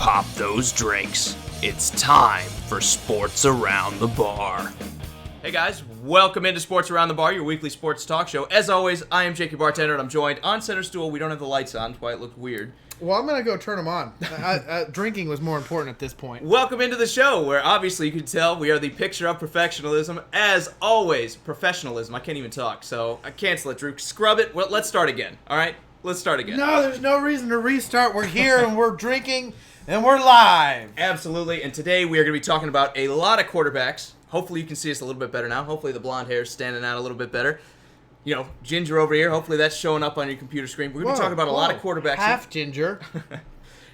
Pop those drinks. It's time for Sports Around the Bar. Hey guys, welcome into Sports Around the Bar, your weekly sports talk show. As always, I am Jake, your bartender, and I'm joined on center stool. We don't have the lights on, that's why it looked weird. Well, I'm going to go turn them on. Drinking was more important at this point. Welcome into the show, where obviously you can tell we are the picture of professionalism. As always, professionalism. I can't even talk, so I cancel it, Drew. Scrub it. Well, let's start again, all right? Let's start again. No, there's no reason to restart. We're here, and we're drinking, and we're live. Absolutely, and today we are going to be talking about a lot of quarterbacks. Hopefully you can see us a little bit better now. Hopefully the blonde hair is standing out a little bit better. You know, ginger over here. Hopefully that's showing up on your computer screen. We're going to be talking about a lot of quarterbacks. Half ginger.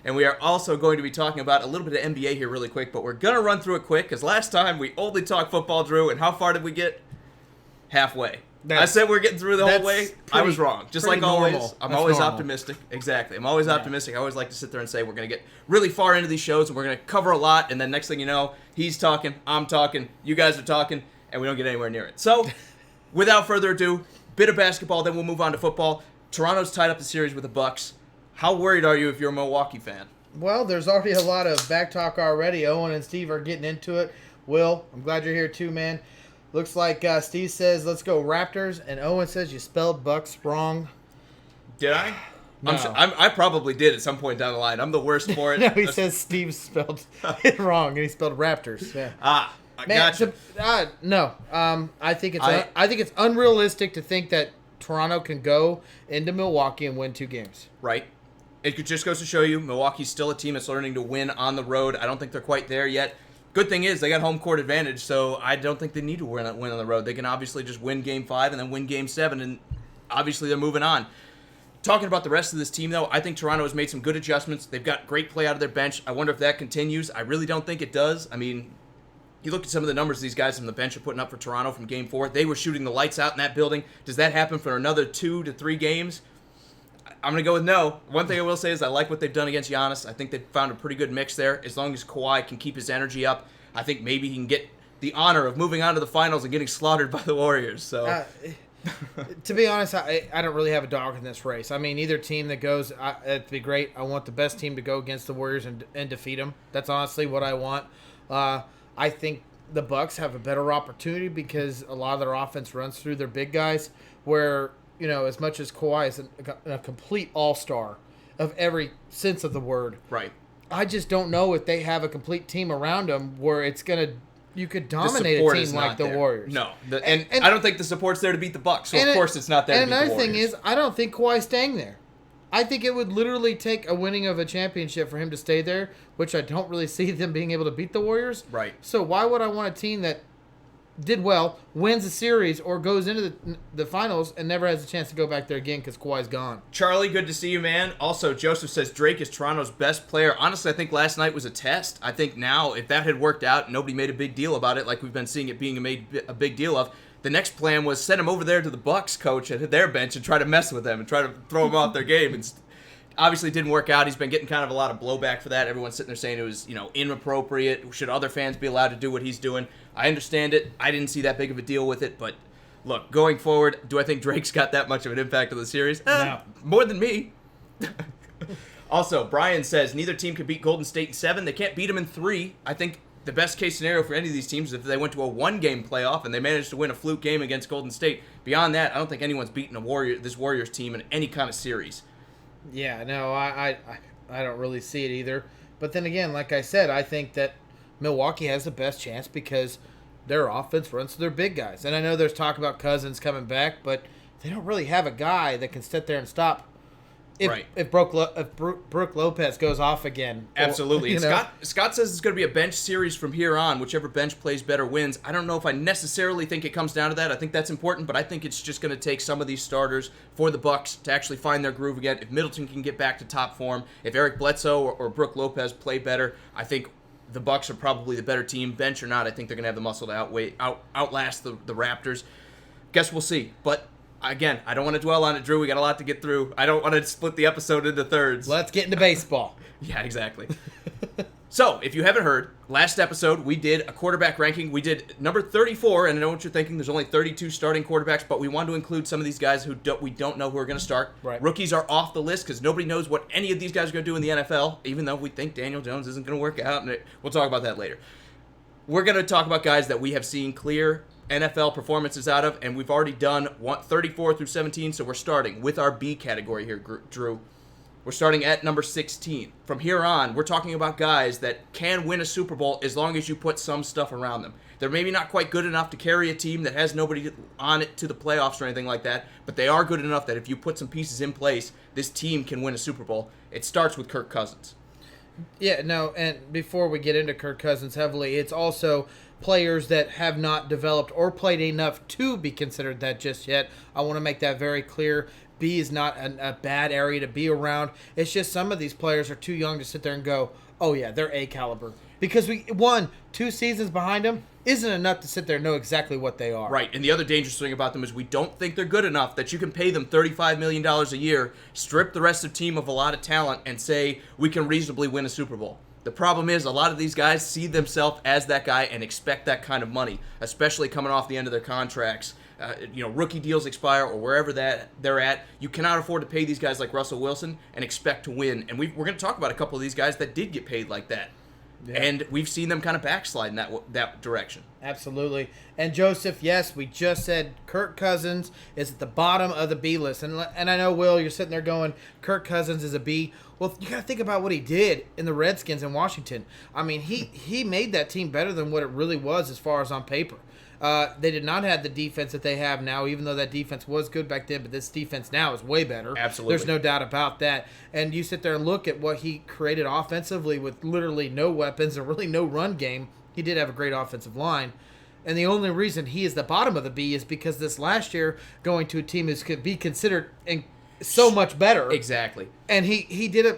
And we are also going to be talking about a little bit of NBA here really quick, but we're going to run through it quick because last time we only talked football, Drew, and how far did we get? Halfway. I said we're getting through the whole way. I was wrong. Just like always, I'm always optimistic. Exactly. I'm always optimistic. I always like to sit there and say we're going to get really far into these shows and we're going to cover a lot, and then next thing you know, he's talking, I'm talking, you guys are talking, and we don't get anywhere near it. So, without further ado, bit of basketball, then we'll move on to football. Toronto's tied up the series with the Bucks. How worried are you if you're a Milwaukee fan? Well, there's already a lot of back talk already. Owen and Steve are getting into it. Will, I'm glad you're here too, man. Looks like Steve says, let's go Raptors, and Owen says you spelled Bucks wrong. Did I? No. I probably did at some point down the line. I'm the worst for it. No, he says Steve spelled it wrong, and he spelled Raptors. Yeah. I gotcha. No, I think it's unrealistic to think that Toronto can go into Milwaukee and win 2 games. Right. It just goes to show you Milwaukee's still a team that's learning to win on the road. I don't think they're quite there yet. Good thing is they got home court advantage, so I don't think they need to win on the road. They can obviously just win Game 5 and then win Game 7, and obviously they're moving on. Talking about the rest of this team, though, I think Toronto has made some good adjustments. They've got great play out of their bench. I wonder if that continues. I really don't think it does. I mean, you look at some of the numbers these guys from the bench are putting up for Toronto from Game 4. They were shooting the lights out in that building. Does that happen for another 2 to 3 games? I'm going to go with no. One thing I will say is I like what they've done against Giannis. I think they've found a pretty good mix there. As long as Kawhi can keep his energy up, I think maybe he can get the honor of moving on to the finals and getting slaughtered by the Warriors. So, to be honest, I don't really have a dog in this race. I mean, either team that goes, it'd be great. I want the best team to go against the Warriors and defeat them. That's honestly what I want. I think the Bucks have a better opportunity because a lot of their offense runs through their big guys where, you know, as much as Kawhi is a complete all-star of every sense of the word. Right. I just don't know if they have a complete team around them where you could dominate a team like the Warriors. No. And I don't think the support's there to beat the Bucks, so of course it's not there to beat the Warriors. And another thing is, I don't think Kawhi's staying there. I think it would literally take a winning of a championship for him to stay there, which I don't really see them being able to beat the Warriors. Right. So why would I want a team that did well, wins a series, or goes into the finals and never has a chance to go back there again because Kawhi's gone? Charlie, good to see you, man. Also, Joseph says Drake is Toronto's best player. Honestly, I think last night was a test. I think now, if that had worked out, nobody made a big deal about it like we've been seeing it being made a big deal of. The next plan was send him over there to the Bucks coach at their bench and try to mess with them and try to throw him off their game. And obviously it didn't work out. He's been getting kind of a lot of blowback for that. Everyone's sitting there saying it was, inappropriate. Should other fans be allowed to do what he's doing? I understand it. I didn't see that big of a deal with it. But, look, going forward, do I think Drake's got that much of an impact on the series? No. More than me. Also, Brian says neither team could beat Golden State in 7. They can't beat them in 3. I think the best case scenario for any of these teams is if they went to a 1-game playoff and they managed to win a fluke game against Golden State. Beyond that, I don't think anyone's beaten this Warriors team in any kind of series. Yeah, no, I don't really see it either. But then again, like I said, I think that Milwaukee has the best chance because their offense runs to their big guys. And I know there's talk about Cousins coming back, but they don't really have a guy that can sit there and stop if Brook Lopez goes off again. Absolutely. Scott says it's going to be a bench series from here on. Whichever bench plays better wins. I don't know if I necessarily think it comes down to that. I think that's important, but I think it's just going to take some of these starters for the Bucks to actually find their groove again. If Middleton can get back to top form, if Eric Bledsoe or Brook Lopez play better, I think the Bucks are probably the better team. Bench or not, I think they're going to have the muscle to outlast the Raptors. Guess we'll see. But again, I don't want to dwell on it, Drew. We got a lot to get through. I don't want to split the episode into thirds. Let's get into baseball. Yeah, exactly. So, if you haven't heard, last episode we did a quarterback ranking. We did number 34, and I know what you're thinking. There's only 32 starting quarterbacks, but we wanted to include some of these guys who we don't know who are going to start. Right. Rookies are off the list because nobody knows what any of these guys are going to do in the NFL, even though we think Daniel Jones isn't going to work out. And we'll talk about that later. We're going to talk about guys that we have seen clear NFL performances out of, and we've already done 34 through 17, so we're starting with our B category here, Drew. We're starting at number 16. From here on, we're talking about guys that can win a Super Bowl as long as you put some stuff around them. They're maybe not quite good enough to carry a team that has nobody on it to the playoffs or anything like that, but they are good enough that if you put some pieces in place, this team can win a Super Bowl. It starts with Kirk Cousins. Yeah, no, and before we get into Kirk Cousins heavily, it's also players that have not developed or played enough to be considered that just yet. I want to make that very clear. B is not a bad area to be around. It's just some of these players are too young to sit there and go, oh yeah, they're A caliber. Because 2 seasons behind them isn't enough to sit there and know exactly what they are. Right, and the other dangerous thing about them is we don't think they're good enough that you can pay them $35 million a year, strip the rest of the team of a lot of talent, and say we can reasonably win a Super Bowl. The problem is a lot of these guys see themselves as that guy and expect that kind of money, especially coming off the end of their contracts. Rookie deals expire or wherever that they're at. You cannot afford to pay these guys like Russell Wilson and expect to win. And we're going to talk about a couple of these guys that did get paid like that. Yeah. And we've seen them kind of backslide in that direction. Absolutely. And Joseph, yes, we just said Kirk Cousins is at the bottom of the B list. And I know, Will, you're sitting there going, Kirk Cousins is a B. Well, you got to think about what he did in the Redskins in Washington. I mean, he made that team better than what it really was as far as on paper. They did not have the defense that they have now, even though that defense was good back then, but this defense now is way better. Absolutely. There's no doubt about that. And you sit there and look at what he created offensively with literally no weapons and really no run game. He did have a great offensive line. And the only reason he is the bottom of the B is because this last year going to a team is could be considered so much better. Exactly. And he did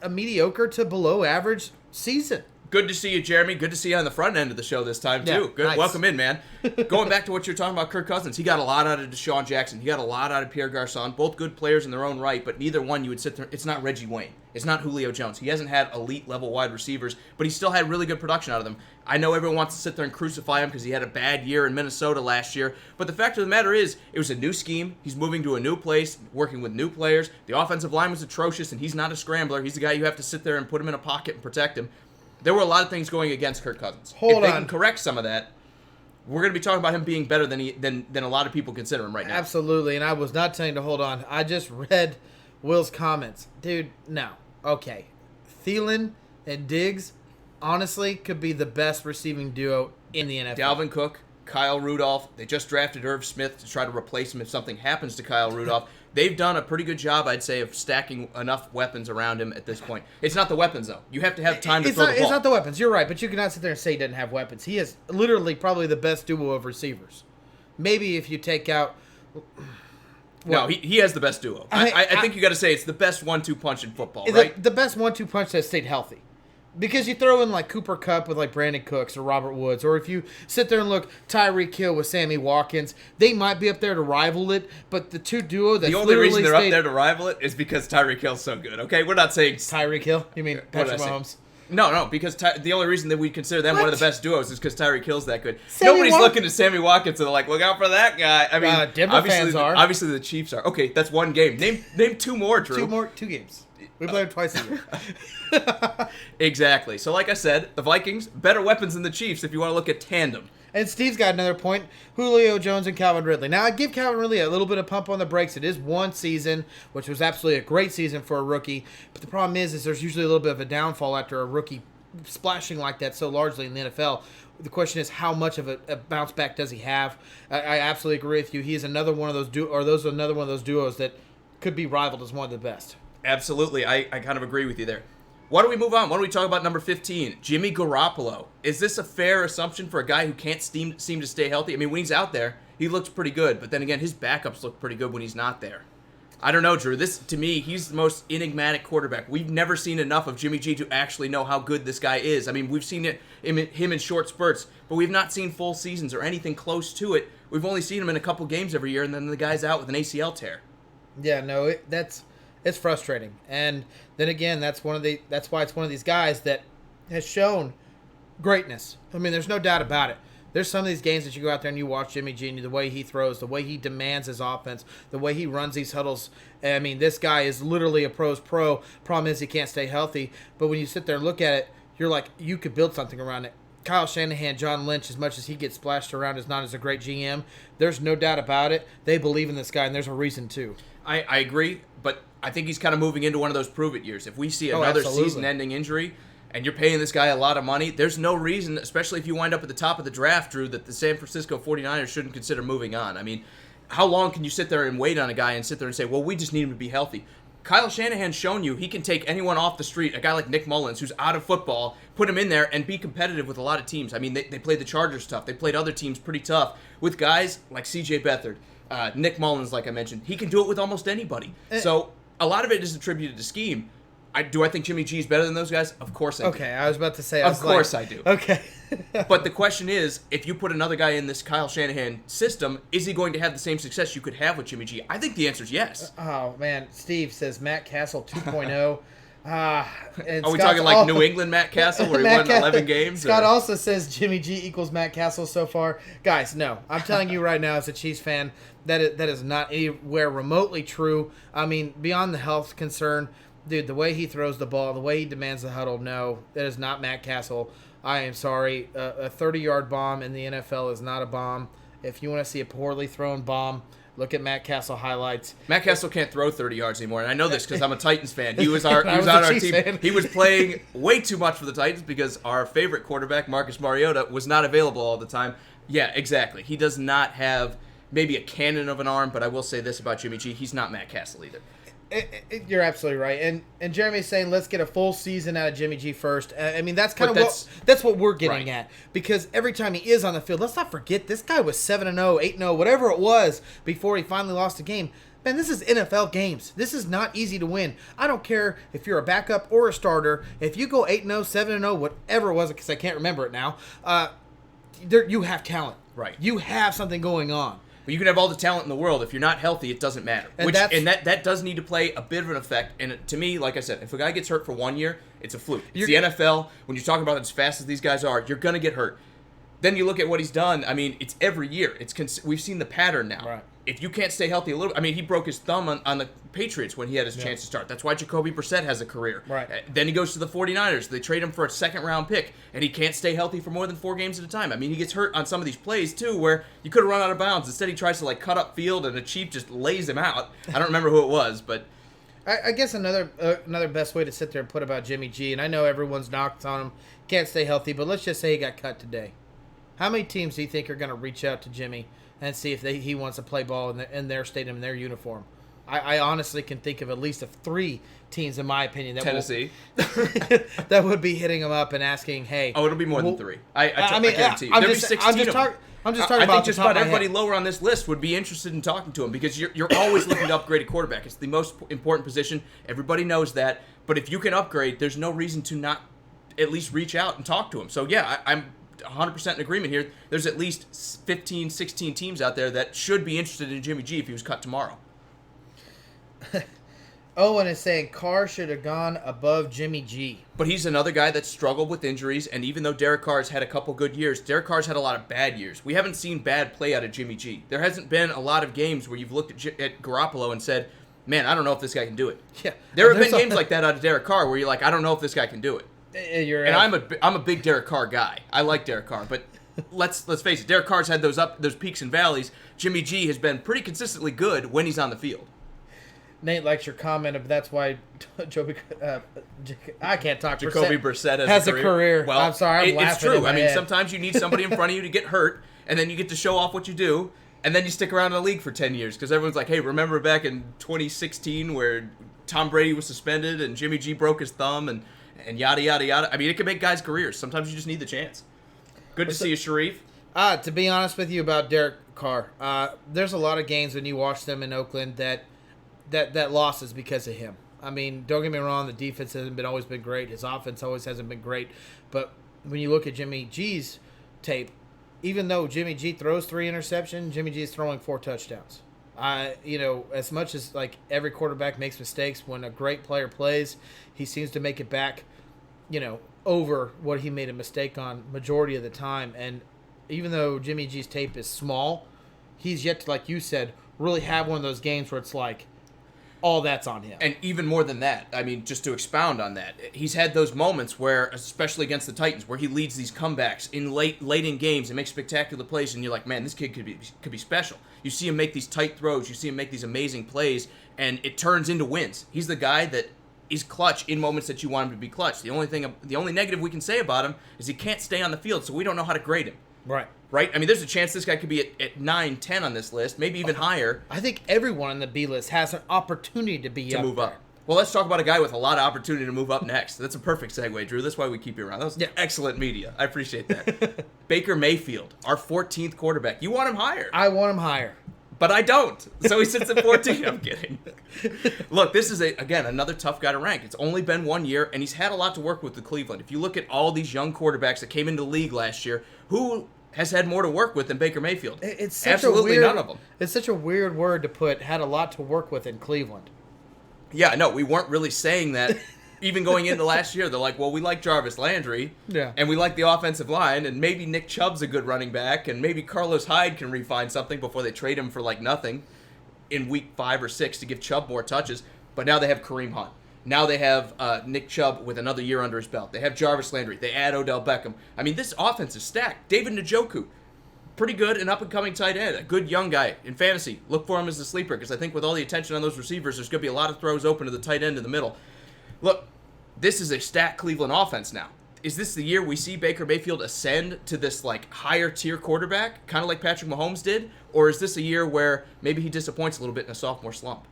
a mediocre to below average season. Good to see you, Jeremy. Good to see you on the front end of the show this time, too. Yeah, Good. nice. Welcome in, man. Going back to what you're talking about, Kirk Cousins, he got a lot out of Deshaun Jackson. He got a lot out of Pierre Garçon. Both good players in their own right, but neither one you would sit there. It's not Reggie Wayne. It's not Julio Jones. He hasn't had elite-level wide receivers, but he still had really good production out of them. I know everyone wants to sit there and crucify him because he had a bad year in Minnesota last year, but the fact of the matter is, it was a new scheme. He's moving to a new place, working with new players. The offensive line was atrocious, and he's not a scrambler. He's the guy you have to sit there and put him in a pocket and protect him. There were a lot of things going against Kirk Cousins. If they can correct some of that, we're going to be talking about him being better than a lot of people consider him right now. Absolutely, and I was not telling you to hold on. I just read Will's comments. Dude, no. Okay. Thielen and Diggs, honestly, could be the best receiving duo in the NFL. Dalvin Cook, Kyle Rudolph. They just drafted Irv Smith to try to replace him if something happens to Kyle Rudolph. They've done a pretty good job, I'd say, of stacking enough weapons around him at this point. It's not the weapons, though. You have to have time to throw the ball. It's not the weapons. You're right, but you cannot sit there and say he doesn't have weapons. He is literally probably the best duo of receivers. Maybe if you take out... Well, no, he has the best duo. I think you got to say it's the best 1-2 punch in football, right? The best 1-2 punch that stayed healthy. Because you throw in like Cooper Kupp with like Brandon Cooks or Robert Woods, or if you sit there and look Tyreek Hill with Sammy Watkins, they might be up there to rival it, but the two duo that's the only reason they're up there to rival it is because Tyreek Hill's so good. Okay, we're not saying Tyreek Hill. You mean Patrick Mahomes? No, because the only reason that we consider them one of the best duos is because Tyreek Hill's that good. Nobody's looking at Sammy Watkins and they're like, look out for that guy. I mean, Denver fans are. Obviously, the Chiefs are. Okay, that's one game. Name two more, Drew. Two games. We play them twice a year. Exactly. So, like I said, the Vikings, better weapons than the Chiefs if you want to look at tandem. And Steve's got another point. Julio Jones and Calvin Ridley. Now, I give Calvin Ridley a little bit of pump on the brakes. It is one season, which was absolutely a great season for a rookie. But the problem is there's usually a little bit of a downfall after a rookie splashing like that so largely in the NFL. The question is, how much of a bounce back does he have? I absolutely agree with you. He is another one of those another one of those duos that could be rivaled as one of the best. Absolutely. I kind of agree with you there. Why don't we move on? Why don't we talk about number 15, Jimmy Garoppolo? Is this a fair assumption for a guy who can't seem to stay healthy? I mean, when he's out there, he looks pretty good. But then again, his backups look pretty good when he's not there. I don't know, Drew. To me, he's the most enigmatic quarterback. We've never seen enough of Jimmy G to actually know how good this guy is. I mean, we've seen him in short spurts, but we've not seen full seasons or anything close to it. We've only seen him in a couple games every year, and then the guy's out with an ACL tear. Yeah, no, it's frustrating. And then again, that's why it's one of these guys that has shown greatness. I mean, there's no doubt about it. There's some of these games that you go out there and you watch Jimmy G, and the way he throws, the way he demands his offense, the way he runs these huddles. I mean, this guy is literally a pro's pro. Problem is he can't stay healthy. But when you sit there and look at it, you're like, you could build something around it. Kyle Shanahan, John Lynch, as much as he gets splashed around as not as a great GM, there's no doubt about it. They believe in this guy, and there's a reason too. I agree, but I think he's kind of moving into one of those prove-it years. If we see another season-ending injury and you're paying this guy a lot of money, there's no reason, especially if you wind up at the top of the draft, Drew, that the San Francisco 49ers shouldn't consider moving on. I mean, how long can you sit there and wait on a guy and sit there and say, well, we just need him to be healthy? Kyle Shanahan's shown you he can take anyone off the street, a guy like Nick Mullins, who's out of football, put him in there and be competitive with a lot of teams. I mean, they played the Chargers tough. They played other teams pretty tough with guys like C.J. Beathard, Nick Mullins, like I mentioned. He can do it with almost anybody. So a lot of it is attributed to scheme. Do I think Jimmy G is better than those guys? Of course I do. Okay, I was about to say. Of course I do. Okay. But the question is, if you put another guy in this Kyle Shanahan system, is he going to have the same success you could have with Jimmy G? I think the answer is yes. Oh, man. Steve says Matt Castle 2.0. Are we talking like New England Matt Castle where he won 11 games? Scott also says Jimmy G equals Matt Castle so far. Guys, no. I'm telling you right now as a Chiefs fan, that is not anywhere remotely true. I mean, beyond the health concern, dude, the way he throws the ball, the way he demands the huddle, no, that is not Matt Castle. I am sorry. A 30-yard bomb in the NFL is not a bomb. If you want to see a poorly thrown bomb, look at Matt Castle highlights. Matt Castle can't throw 30 yards anymore, and I know this because I'm a Titans fan. He was on our team. Fan. He was playing way too much for the Titans because our favorite quarterback, Marcus Mariota, was not available all the time. Yeah, exactly. He does not have maybe a cannon of an arm, but I will say this about Jimmy G. He's not Matt Castle either. You're absolutely right, and Jeremy's saying let's get a full season out of Jimmy G first. I mean that's kind of that's what we're getting at, because every time he is on the field, let's not forget this guy was 7-0, 8-0, whatever it was before he finally lost a game. Man, this is NFL games. This is not easy to win. I don't care if you're a backup or a starter. If you go 8-0, 7-0, whatever it was, because I can't remember it now, you have talent. Right. You have something going on. But you can have all the talent in the world. If you're not healthy, it doesn't matter. And that does need to play a bit of an effect. And to me, like I said, if a guy gets hurt for 1 year, it's a fluke. It's the NFL. When you're talking about as fast as these guys are, you're going to get hurt. Then you look at what he's done. I mean, it's every year. We've seen the pattern now. Right. If you can't stay healthy a little, I mean, he broke his thumb on the Patriots when he had his chance to start. That's why Jacoby Brissett has a career. Right. Then he goes to the 49ers. They trade him for a second-round pick, and he can't stay healthy for more than 4 games at a time. I mean, he gets hurt on some of these plays, too, where you could have run out of bounds. Instead, he tries to, cut up field, and the Chief just lays him out. I don't remember who it was, but... I guess another best way to sit there and put about Jimmy G, and I know everyone's knocked on him, can't stay healthy, but let's just say he got cut today. How many teams do you think are going to reach out to Jimmy and see if he wants to play ball in their stadium, in their uniform? I honestly can think of at least 3 teams, in my opinion, that Tennessee that would be hitting him up and asking, "Hey." Oh, it'll be more than 3. I guarantee you. I'm There'll just, be 16 I'm just talking I about think just about everybody lower on this list would be interested in talking to him because you're always looking to upgrade a quarterback. It's the most important position. Everybody knows that. But if you can upgrade, there's no reason to not at least reach out and talk to him. So yeah, I'm 100% in agreement here. There's at least 15, 16 teams out there that should be interested in Jimmy G if he was cut tomorrow. Owen is saying Carr should have gone above Jimmy G. But he's another guy that struggled with injuries, and even though Derek Carr's had a couple good years, Derek Carr's had a lot of bad years. We haven't seen bad play out of Jimmy G. There hasn't been a lot of games where you've looked at Garoppolo and said, man, I don't know if this guy can do it. Yeah, there have been games like that out of Derek Carr where you're like, I don't know if this guy can do it. I'm a big Derek Carr guy. I like Derek Carr, but let's face it, Derek Carr's had those peaks and valleys. Jimmy G has been pretty consistently good when he's on the field. Nate likes your comment of that's why I can't talk. Jacoby Brissett has a career. Well, I'm sorry, I'm laughing. It's true. I mean, head. Sometimes you need somebody in front of you to get hurt, and then you get to show off what you do, and then you stick around in the league for 10 years because everyone's like, hey, remember back in 2016 where Tom Brady was suspended and Jimmy G broke his thumb and yada, yada, yada. I mean, it can make guys' careers. Sometimes you just need the chance. Good to see you, Sharif. To be honest with you about Derek Carr, there's a lot of games when you watch them in Oakland that losses because of him. I mean, don't get me wrong, the defense hasn't always been great. His offense always hasn't been great. But when you look at Jimmy G's tape, even though Jimmy G throws 3 interceptions, Jimmy G is throwing 4 touchdowns. As much as every quarterback makes mistakes, when a great player plays, he seems to make it back over what he made a mistake on majority of the time. And even though Jimmy G's tape is small, he's yet to, like you said, really have one of those games where it's like, all that's on him. And even more than that, I mean, just to expound on that, he's had those moments where, especially against the Titans, where he leads these comebacks in late in games and makes spectacular plays, and you're like, man, this kid could be special. You see him make these tight throws, you see him make these amazing plays, and it turns into wins. He's the guy that is clutch in moments that you want him to be clutch. The only negative we can say about him is he can't stay on the field, so we don't know how to grade him. Right? I mean, there's a chance this guy could be at 9, 10 on this list, maybe even higher. I think everyone on the B list has an opportunity to move up. Well, let's talk about a guy with a lot of opportunity to move up next. That's a perfect segue, Drew. That's why we keep you around. That was excellent media. I appreciate that. Baker Mayfield, our 14th quarterback. You want him higher. I want him higher. But I don't. So he sits at 14. I'm kidding. Look, this is, again, another tough guy to rank. It's only been 1 year, and he's had a lot to work with Cleveland. If you look at all these young quarterbacks that came into the league last year, who has had more to work with than Baker Mayfield? It's such absolutely none of them. It's such a weird word to put, had a lot to work with in Cleveland. Yeah, no, we weren't really saying that. Even going into last year, they're like, well, we like Jarvis Landry, and we like the offensive line, and maybe Nick Chubb's a good running back, and maybe Carlos Hyde can refine something before they trade him for like nothing in week 5 or 6 to give Chubb more touches. But now they have Kareem Hunt. Now they have Nick Chubb with another year under his belt. They have Jarvis Landry. They add Odell Beckham. I mean, this offense is stacked. David Njoku, pretty good, an up-and-coming tight end, a good young guy in fantasy. Look for him as a sleeper because I think with all the attention on those receivers, there's going to be a lot of throws open to the tight end in the middle. Look, this is a stacked Cleveland offense now. Is this the year we see Baker Mayfield ascend to this like higher-tier quarterback, kind of like Patrick Mahomes did? Or is this a year where maybe he disappoints a little bit in a sophomore slump?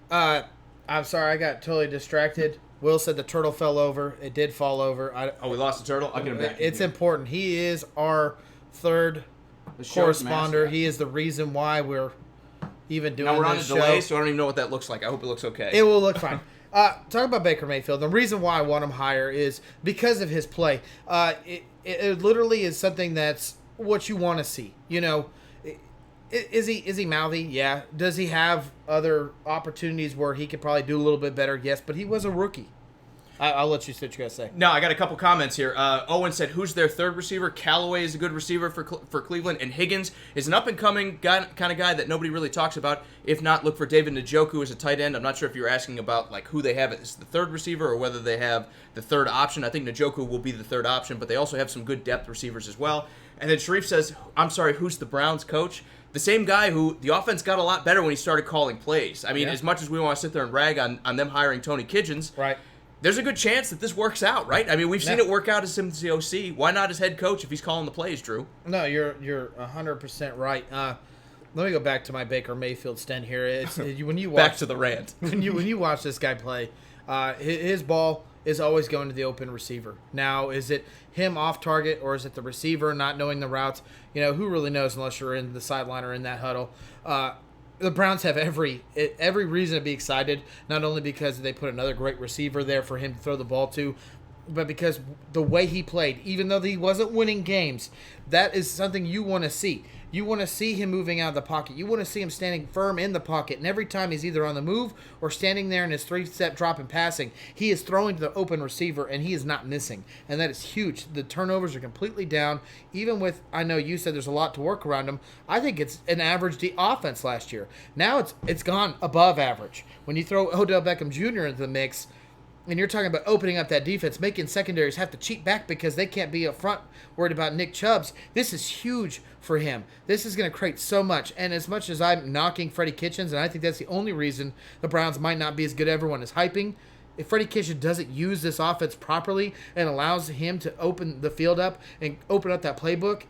I'm sorry, I got totally distracted. Will said the turtle fell over. It did fall over. We lost the turtle? I'll get him back. It's important. He is our third corresponder. He is the reason why we're even doing this show. Now we're on a delay, so I don't even know what that looks like. I hope it looks okay. It will look fine. Talking about Baker Mayfield, the reason why I want him higher is because of his play. It literally is something that's what you want to see. You know, is he mouthy? Yeah. Does he have other opportunities where he could probably do a little bit better? Yes, but he was a rookie. I'll let you say what you got to say. No, I got a couple comments here. Owen said, who's their third receiver? Callaway is a good receiver for Cleveland, and Higgins is an up-and-coming kind of guy that nobody really talks about. If not, look for David Njoku as a tight end. I'm not sure if you're asking about like who they have as the third receiver or whether they have the third option. I think Njoku will be the third option, but they also have some good depth receivers as well. And then Sharif says, I'm sorry, who's the Browns coach? The same guy who the offense got a lot better when he started calling plays. I mean, as much as we want to sit there and rag on them hiring Tony Kitchens, right? There's a good chance that this works out, right? I mean, we've seen it work out as the OC. Why not as head coach if he's calling the plays, Drew? No, you're 100% right. Let me go back to my Baker Mayfield stand here. It's when you watch, back to the rant. when you watch this guy play, his ball is always going to the open receiver. Now, is it him off target or is it the receiver not knowing the routes? You know, who really knows unless you're in the sideline or in that huddle. The Browns have every reason to be excited, not only because they put another great receiver there for him to throw the ball to, but because the way he played, even though he wasn't winning games, that is something you want to see. You want to see him moving out of the pocket. You want to see him standing firm in the pocket. And every time he's either on the move or standing there in his 3-step drop and passing, he is throwing to the open receiver, and he is not missing. And that is huge. The turnovers are completely down. Even with, I know you said there's a lot to work around him, I think it's an average offense last year. Now it's gone above average. When you throw Odell Beckham Jr. into the mix, and you're talking about opening up that defense, making secondaries have to cheat back because they can't be up front worried about Nick Chubbs. This is huge for him. This is going to create so much. And as much as I'm knocking Freddie Kitchens, and I think that's the only reason the Browns might not be as good as everyone is hyping, if Freddie Kitchens doesn't use this offense properly and allows him to open the field up and open up that playbook,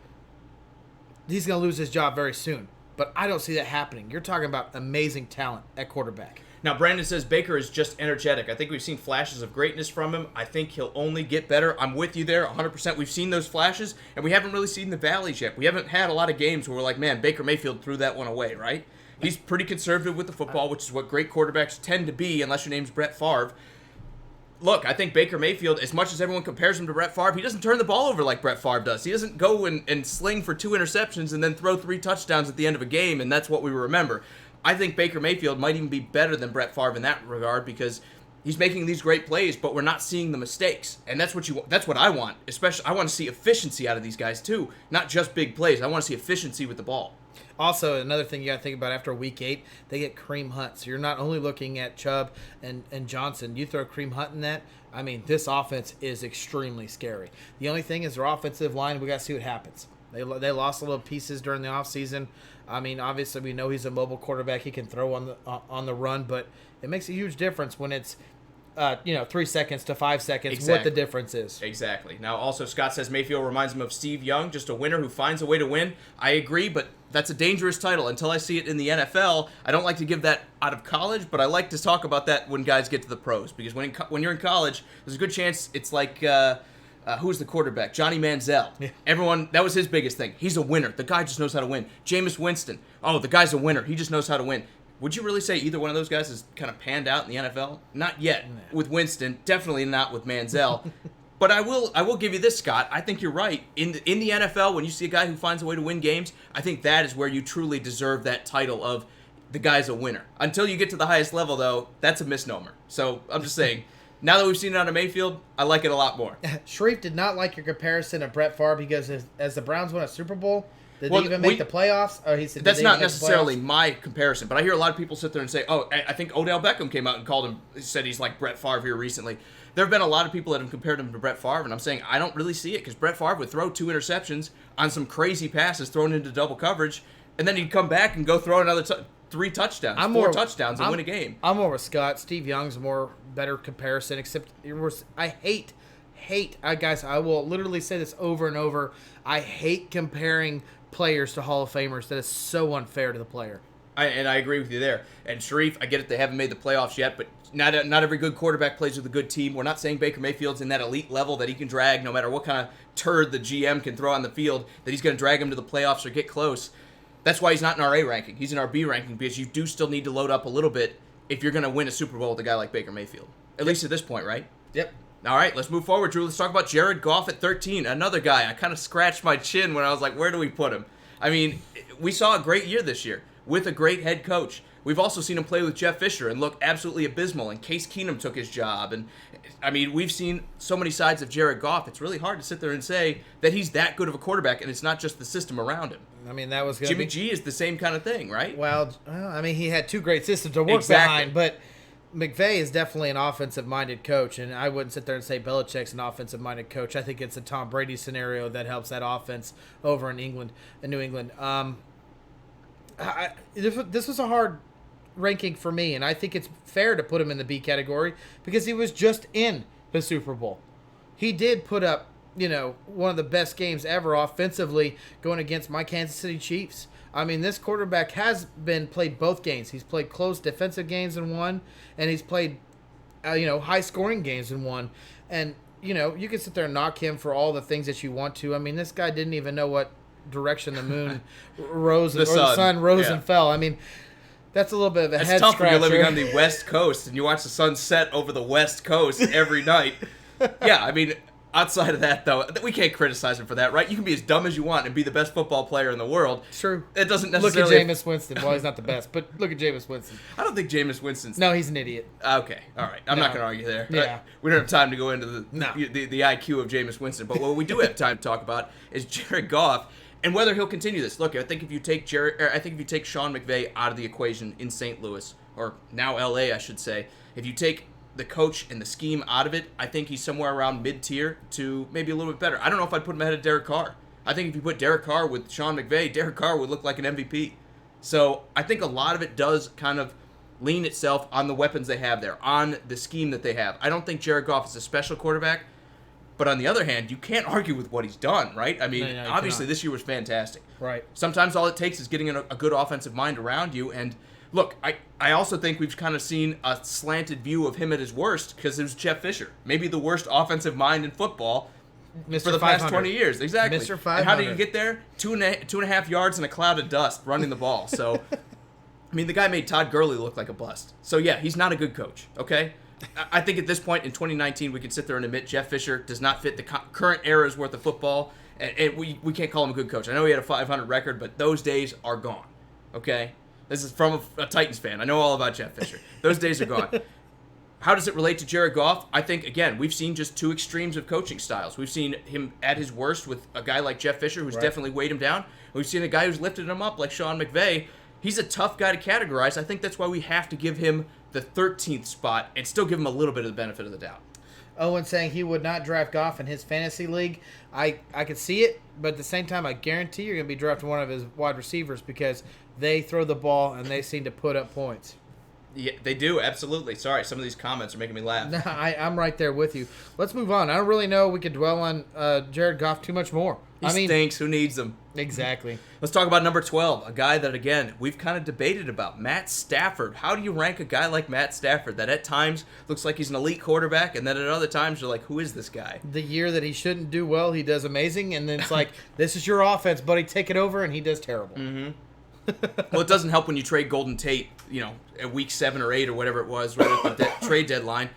he's going to lose his job very soon. But I don't see that happening. You're talking about amazing talent at quarterback. Now, Brandon says Baker is just energetic. I think we've seen flashes of greatness from him. I think he'll only get better. I'm with you there 100%. We've seen those flashes, and we haven't really seen the valleys yet. We haven't had a lot of games where we're like, man, Baker Mayfield threw that one away, right? He's pretty conservative with the football, which is what great quarterbacks tend to be, unless your name's Brett Favre. Look, I think Baker Mayfield, as much as everyone compares him to Brett Favre, he doesn't turn the ball over like Brett Favre does. He doesn't go and sling for 2 interceptions and then throw 3 touchdowns at the end of a game, and that's what we remember. I think Baker Mayfield might even be better than Brett Favre in that regard because He's making these great plays, but we're not seeing the mistakes, and that's what I want. Especially, I want to see efficiency out of these guys too, not just big plays. I want to see efficiency with the ball. Also, another thing you got to think about after Week 8, they get Kareem Hunt. So you're not only looking at Chubb and Johnson. You throw Kareem Hunt in that, I mean, this offense is extremely scary. The only thing is their offensive line, we got to see what happens. They lost a little pieces during the offseason. I mean, obviously, we know he's a mobile quarterback. He can throw on the run, but it makes a huge difference when it's 3 seconds to 5 seconds, Exactly. what the difference is. Exactly. Now, also, Scott says Mayfield reminds him of Steve Young, just a winner who finds a way to win. I agree, but that's a dangerous title until I see it in the NFL. I don't like to give that out of college, but I like to talk about that when guys get to the pros, because when you're in college, there's a good chance it's like who's the quarterback? Johnny Manziel. Yeah. Everyone, that was his biggest thing. He's a winner. The guy just knows how to win. Jameis Winston. Oh, the guy's a winner. He just knows how to win. Would you really say either one of those guys has kind of panned out in the NFL? Not yet with Winston. Definitely not with Manziel. But I will give you this, Scott. I think you're right. In the NFL, when you see a guy who finds a way to win games, I think that is where you truly deserve that title of the guy's a winner. Until you get to the highest level, though, that's a misnomer. So I'm just saying, now that we've seen it out of Mayfield, I like it a lot more. Sharif did not like your comparison of Brett Favre because as the Browns won a Super Bowl, did they even make the playoffs? Or he said that's not necessarily my comparison, but I hear a lot of people sit there and say, "Oh, I think Odell Beckham came out and called him, said he's like Brett Favre here recently." There have been a lot of people that have compared him to Brett Favre, and I'm saying I don't really see it because Brett Favre would throw 2 interceptions on some crazy passes thrown into double coverage, and then he'd come back and go throw another 3 touchdowns, 4 touchdowns, and win a game. I'm more with Scott. Steve Young's more better comparison, except I hate, guys, I will literally say this over and over. I hate comparing players to Hall of Famers. That is so unfair to the player. I agree with you there. And Sharif, I get it, they haven't made the playoffs yet, but not every good quarterback plays with a good team. We're not saying Baker Mayfield's in that elite level that he can drag no matter what kind of turd the GM can throw on the field, that he's going to drag him to the playoffs or get close. That's why he's not in our A ranking. He's in our B ranking because you do still need to load up a little bit if you're going to win a Super Bowl with a guy like Baker Mayfield. At least at this point, right? Yep. All right, let's move forward, Drew. Let's talk about Jared Goff at 13. Another guy. I kind of scratched my chin when I was like, where do we put him? I mean, we saw a great year this year with a great head coach. We've also seen him play with Jeff Fisher and look absolutely abysmal, and Case Keenum took his job. And, I mean, we've seen so many sides of Jared Goff, it's really hard to sit there and say that he's that good of a quarterback, and it's not just the system around him. I mean, that was going Jimmy G is the same kind of thing, right? Well, I mean, he had 2 great systems to work behind, but McVay is definitely an offensive-minded coach, and I wouldn't sit there and say Belichick's an offensive-minded coach. I think it's a Tom Brady scenario that helps that offense over in New England. This was a hard ranking for me, and I think it's fair to put him in the B category because he was just in the Super Bowl. He did put up, one of the best games ever offensively going against my Kansas City Chiefs. I mean, this quarterback has played both games. He's played close defensive games in one, and he's played, high-scoring games in one. And, you can sit there and knock him for all the things that you want to. I mean, this guy didn't even know what direction the moon rose the sun rose and fell. I mean, that's a little bit of a head tough scratcher. when you're living on the West Coast and you watch the sun set over the West Coast every night. Yeah, I mean, outside of that, though, we can't criticize him for that, right? You can be as dumb as you want and be the best football player in the world. True. It doesn't necessarily... Look at Jameis Winston. Well, he's not the best, but look at Jameis Winston. I don't think Jameis Winston's... No, he's an idiot. Okay, all right. I'm not going to argue there. Yeah. We don't have time to go into the IQ of Jameis Winston, but what we do have time to talk about is Jared Goff and whether he'll continue this. Look, I think if you take Sean McVay out of the equation in St. Louis, or now LA, I should say, if you take the coach and the scheme out of it, I think he's somewhere around mid-tier to maybe a little bit better. I don't know if I'd put him ahead of Derek Carr. I think if you put Derek Carr with Sean McVay, Derek Carr would look like an MVP. So I think a lot of it does kind of lean itself on the weapons they have there, on the scheme that they have. I don't think Jared Goff is a special quarterback, but on the other hand, you can't argue with what he's done, right? I mean, obviously this year was fantastic. Right. Sometimes all it takes is getting a good offensive mind around you. And look, I also think we've kind of seen a slanted view of him at his worst because it was Jeff Fisher, maybe the worst offensive mind in football for the past 20 years. Exactly. Mr. 500. And how did he get there? 2.5 yards in a cloud of dust running the ball. So, I mean, the guy made Todd Gurley look like a bust. So, yeah, he's not a good coach, okay? I think at this point in 2019, we can sit there and admit Jeff Fisher does not fit the current era's worth of football, and we can't call him a good coach. I know he had a 500 record, but those days are gone, okay? This is from a Titans fan. I know all about Jeff Fisher. Those days are gone. How does it relate to Jared Goff? I think, again, we've seen just two extremes of coaching styles. We've seen him at his worst with a guy like Jeff Fisher, who's definitely weighed him down. We've seen a guy who's lifted him up like Sean McVay. He's a tough guy to categorize. I think that's why we have to give him the 13th spot and still give him a little bit of the benefit of the doubt. Owen saying he would not draft Goff in his fantasy league. I could see it, but at the same time, I guarantee you're going to be drafting one of his wide receivers because they throw the ball and they seem to put up points. Yeah, they do, absolutely. Sorry, some of these comments are making me laugh. No, I'm right there with you. Let's move on. I don't really know we could dwell on Jared Goff too much more. He stinks. Who needs him? Exactly. Let's talk about number 12, a guy that, again, we've kind of debated about, Matt Stafford. How do you rank a guy like Matt Stafford that at times looks like he's an elite quarterback, and then at other times you're like, who is this guy? The year that he shouldn't do well, he does amazing, and then it's like, this is your offense, buddy, take it over, and he does terrible. Mm-hmm. Well, it doesn't help when you trade Golden Tate, at week 7 or 8 or whatever it was, right at the trade deadline.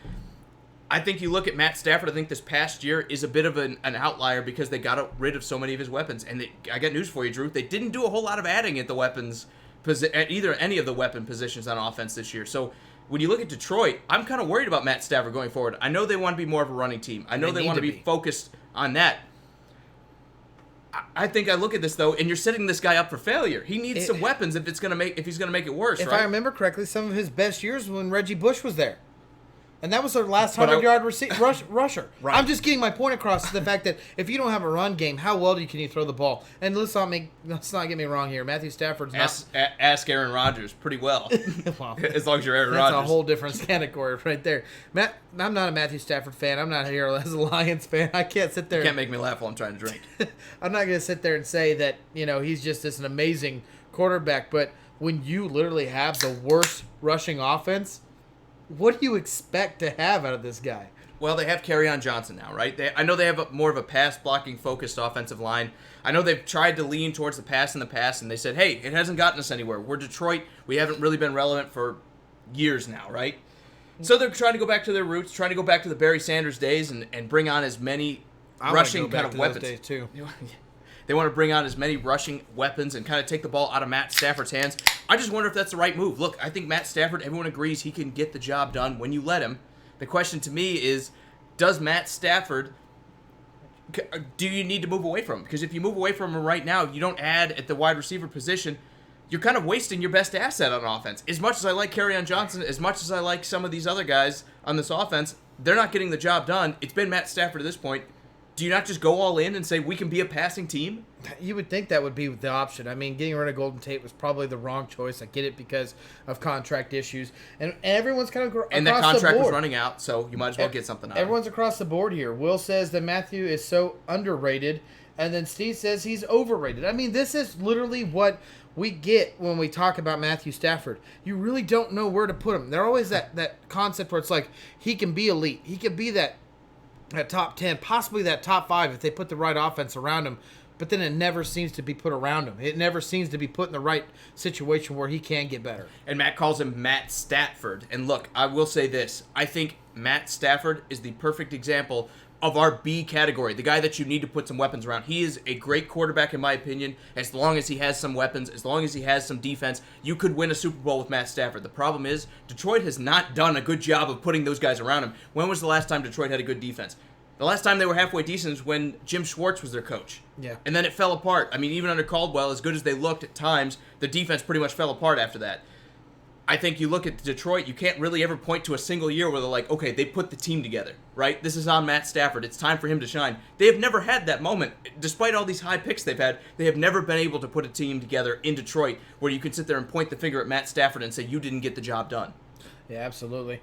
I think you look at Matt Stafford, I think this past year is a bit of an outlier because they got rid of so many of his weapons. And I got news for you, Drew. They didn't do a whole lot of adding at the weapons, at any of the weapon positions on offense this year. So when you look at Detroit, I'm kind of worried about Matt Stafford going forward. I know they want to be more of a running team. I know they want to be focused on that. I think I look at this though, and you're setting this guy up for failure. He needs some weapons if he's going to make it worse. If right? I remember correctly, some of his best years when Reggie Bush was there, and that was their last 100-yard rusher. Right. I'm just getting my point across to the fact that if you don't have a run game, how well can you throw the ball? And let's not get me wrong here. Matthew Stafford's not. Ask Aaron Rodgers pretty well. Well, as long as you're Aaron Rodgers. That's a whole different category right there. I'm not a Matthew Stafford fan. I'm not here as a Lions fan. I can't sit there. You can't make me laugh while I'm trying to drink. I'm not going to sit there and say that he's just an amazing quarterback. But when you literally have the worst rushing offense, what do you expect to have out of this guy? Well, they have Kerryon Johnson now, right? I know they have more of a pass-blocking focused offensive line. I know they've tried to lean towards the pass in the past, and they said, hey, it hasn't gotten us anywhere. We're Detroit. We haven't really been relevant for years now, right? So they're trying to go back to their roots, trying to go back to the Barry Sanders days and bring on as many rushing kind of weapons. Those days too. They want to bring on as many rushing weapons and kind of take the ball out of Matt Stafford's hands. I just wonder if that's the right move. Look, I think Matt Stafford, everyone agrees he can get the job done when you let him. The question to me is, does Matt Stafford, do you need to move away from him? Because if you move away from him right now, you don't add at the wide receiver position, you're kind of wasting your best asset on offense. As much as I like Kerryon Johnson, as much as I like some of these other guys on this offense, they're not getting the job done. It's been Matt Stafford at this point. Do you not just go all in and say we can be a passing team? You would think that would be the option. I mean, getting rid of Golden Tate was probably the wrong choice. I get it because of contract issues. And everyone's kind of across the board. And that contract was running out, so you might as well get something out. Everyone's across the board here. Will says that Matthew is so underrated, and then Steve says he's overrated. I mean, this is literally what we get when we talk about Matthew Stafford. You really don't know where to put him. There's always that concept where it's like he can be elite. He can be that top 10, possibly that top 5 if they put the right offense around him. But then it never seems to be put around him. It never seems to be put in the right situation where he can get better. And Matt calls him Matt Stafford. And look, I will say this. I think Matt Stafford is the perfect example of our B category, the guy that you need to put some weapons around. He is a great quarterback, in my opinion. As long as he has some weapons, as long as he has some defense, you could win a Super Bowl with Matt Stafford. The problem is Detroit has not done a good job of putting those guys around him. When was the last time Detroit had a good defense? The last time they were halfway decent was when Jim Schwartz was their coach. Yeah. And then it fell apart. I mean, even under Caldwell, as good as they looked at times, the defense pretty much fell apart after that. I think you look at Detroit, you can't really ever point to a single year where they're like, okay, they put the team together, right? This is on Matt Stafford. It's time for him to shine. They have never had that moment. Despite all these high picks they've had, they have never been able to put a team together in Detroit where you can sit there and point the finger at Matt Stafford and say, you didn't get the job done. Yeah, absolutely.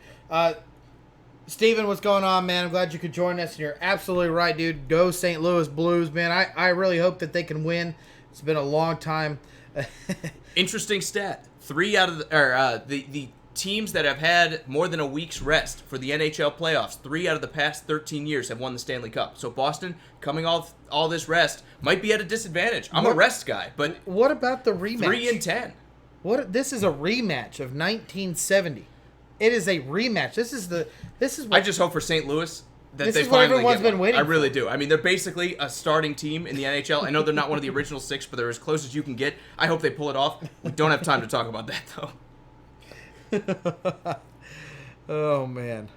Steven, what's going on, man? I'm glad you could join us. And you're absolutely right, dude. Go St. Louis Blues, man. I really hope that they can win. It's been a long time. Interesting stat. 3 out of the teams that have had more than a week's rest for the NHL playoffs, 3 out of the past 13 years have won the Stanley Cup. So Boston, coming off all this rest, might be at a disadvantage. I'm a rest guy, but what about the rematch? 3-10. This is a rematch of 1970. It is a rematch. This is what I just hope for St. Louis that this they is what finally everyone's get been one. waiting I really for. do. I mean, they're basically a starting team in the NHL. I know they're not one of the original 6, but they're as close as you can get. I hope they pull it off. We don't have time to talk about that, though. Oh man.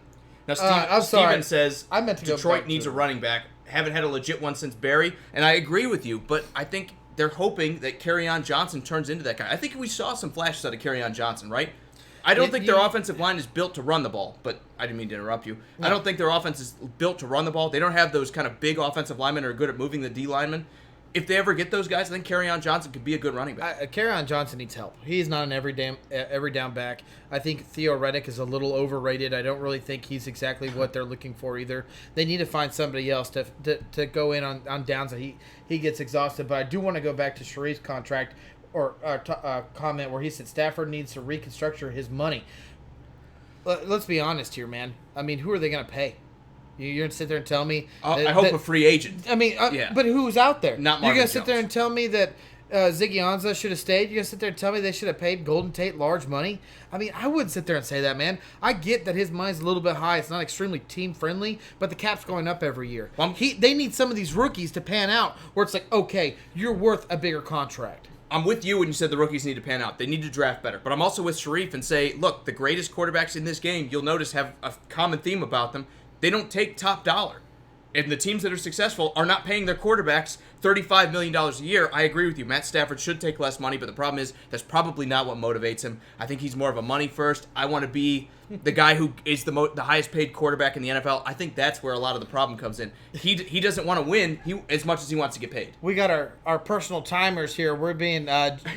Now, I'm sorry. Steven says I meant to go Detroit back needs to a it. running back. Haven't had a legit one since Barry, and I agree with you. But I think they're hoping that Kerryon Johnson turns into that guy. I think we saw some flashes out of Kerryon Johnson, right? I don't think their offensive line is built to run the ball, but I didn't mean to interrupt you. No. I don't think their offense is built to run the ball. They don't have those kind of big offensive linemen who are good at moving the D linemen. If they ever get those guys, I think Kerryon Johnson could be a good running back. Kerryon Johnson needs help. He's not an every down back. I think Theo Reddick is a little overrated. I don't really think he's exactly what they're looking for either. They need to find somebody else to go in on downs that he gets exhausted. But I do want to go back to Sharif's contract or comment where he said Stafford needs to reconstruct his money. Let's be honest here, man. I mean, who are they going to pay? You're going to sit there and tell me... I hope a free agent. I mean, yeah. But who's out there? Not Marvin You're going to sit Jones. there and tell me that Ziggy Ansah should have stayed? You're going to sit there and tell me they should have paid Golden Tate large money? I mean, I wouldn't sit there and say that, man. I get that his money's a little bit high. It's not extremely team-friendly, but the cap's going up every year. They need some of these rookies to pan out where it's like, okay, you're worth a bigger contract. I'm with you when you said the rookies need to pan out. They need to draft better. But I'm also with Sharif and say, look, the greatest quarterbacks in this game, you'll notice, have a common theme about them. They don't take top dollar. And the teams that are successful are not paying their quarterbacks $35 million a year. I agree with you. Matt Stafford should take less money, but the problem is that's probably not what motivates him. I think he's more of a money first. I want to be the guy who is the highest paid quarterback in the NFL. I think that's where a lot of the problem comes in. He doesn't want to win as much as he wants to get paid. We got our personal timers here. We're being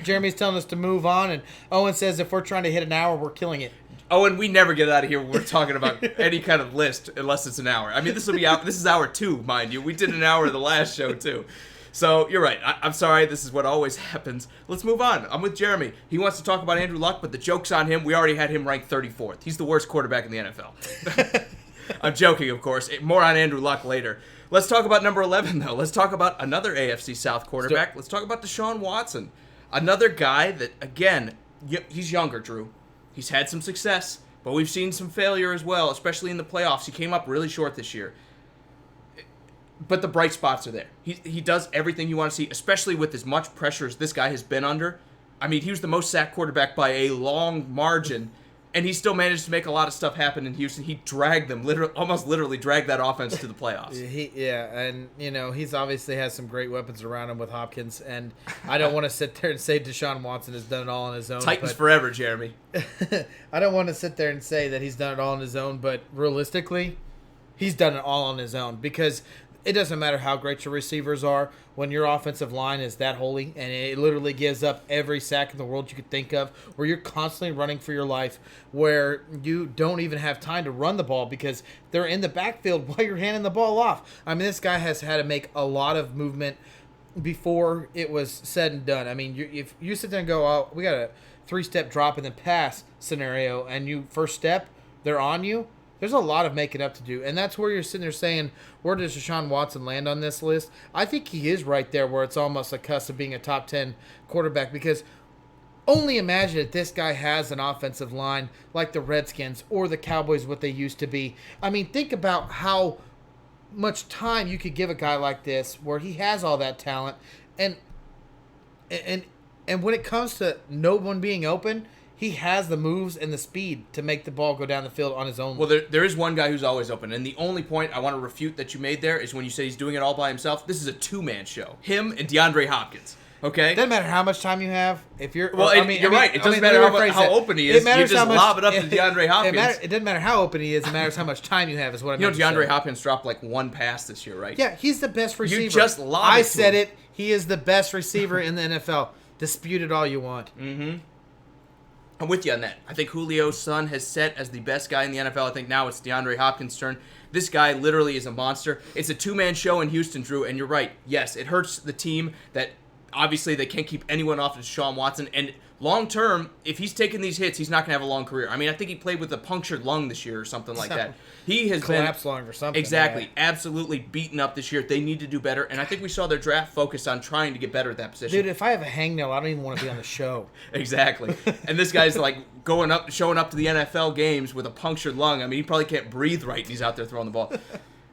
Jeremy's telling us to move on, and Owen says if we're trying to hit an hour, we're killing it. Oh, and we never get out of here when we're talking about any kind of list unless it's an hour. I mean, this is hour 2, mind you. We did an hour of the last show, too. So, you're right. I'm sorry. This is what always happens. Let's move on. I'm with Jeremy. He wants to talk about Andrew Luck, but the joke's on him. We already had him ranked 34th. He's the worst quarterback in the NFL. I'm joking, of course. More on Andrew Luck later. Let's talk about number 11, though. Let's talk about another AFC South quarterback. Let's talk about Deshaun Watson. Another guy that, again, he's younger, Drew. He's had some success, but we've seen some failure as well, especially in the playoffs. He came up really short this year. But the bright spots are there. He does everything you want to see, especially with as much pressure as this guy has been under. I mean, he was the most sacked quarterback by a long margin, and he still managed to make a lot of stuff happen in Houston. He dragged them, almost literally dragged that offense to the playoffs. And he's obviously has some great weapons around him with Hopkins, and I don't want to sit there and say Deshaun Watson has done it all on his own. Titans forever, Jeremy. I don't want to sit there and say that he's done it all on his own, but realistically, he's done it all on his own because it doesn't matter how great your receivers are when your offensive line is that holy and it literally gives up every sack in the world you could think of, where you're constantly running for your life, where you don't even have time to run the ball because they're in the backfield while you're handing the ball off. I mean, this guy has had to make a lot of movement before it was said and done. I mean, if you sit there and go, oh, we got a 3-step drop and then pass scenario, and you first step, they're on you. There's a lot of making up to do, and that's where you're sitting there saying, where does Deshaun Watson land on this list? I think he is right there where it's almost a cusp of being a top 10 quarterback, because only imagine if this guy has an offensive line like the Redskins or the Cowboys, what they used to be. I mean, think about how much time you could give a guy like this where he has all that talent, and when it comes to no one being open, he has the moves and the speed to make the ball go down the field on his own. Well, there is one guy who's always open, and the only point I want to refute that you made there is when you say he's doing it all by himself. This is a 2-man show. Him and DeAndre Hopkins. Okay? It doesn't matter how much time you have. If you're, well, you're right. It doesn't matter how open he is. You just lob it up to DeAndre Hopkins. It doesn't matter how open he is. It matters how much time you have. Is what I mean. DeAndre Hopkins dropped like 1 pass this year, right? Yeah, he's the best receiver. You just lobbed I it to said him. it. He is the best receiver in the NFL. Dispute it all you want. Mm-hmm. I'm with you on that. I think Julio's son has set as the best guy in the NFL. I think now it's DeAndre Hopkins' turn. This guy literally is a monster. It's a 2-man show in Houston, Drew, and you're right. Yes, it hurts the team that obviously they can't keep anyone off of Deshaun Watson. And long term, if he's taking these hits, he's not going to have a long career. I mean, I think he played with a punctured lung this year or something like that. He has collapsed lung or something. Exactly. Yeah. Absolutely beaten up this year. They need to do better. And I think we saw their draft focus on trying to get better at that position. Dude, if I have a hangnail, I don't even want to be on the show. Exactly. And this guy's like showing up to the NFL games with a punctured lung. I mean, he probably can't breathe right and he's out there throwing the ball.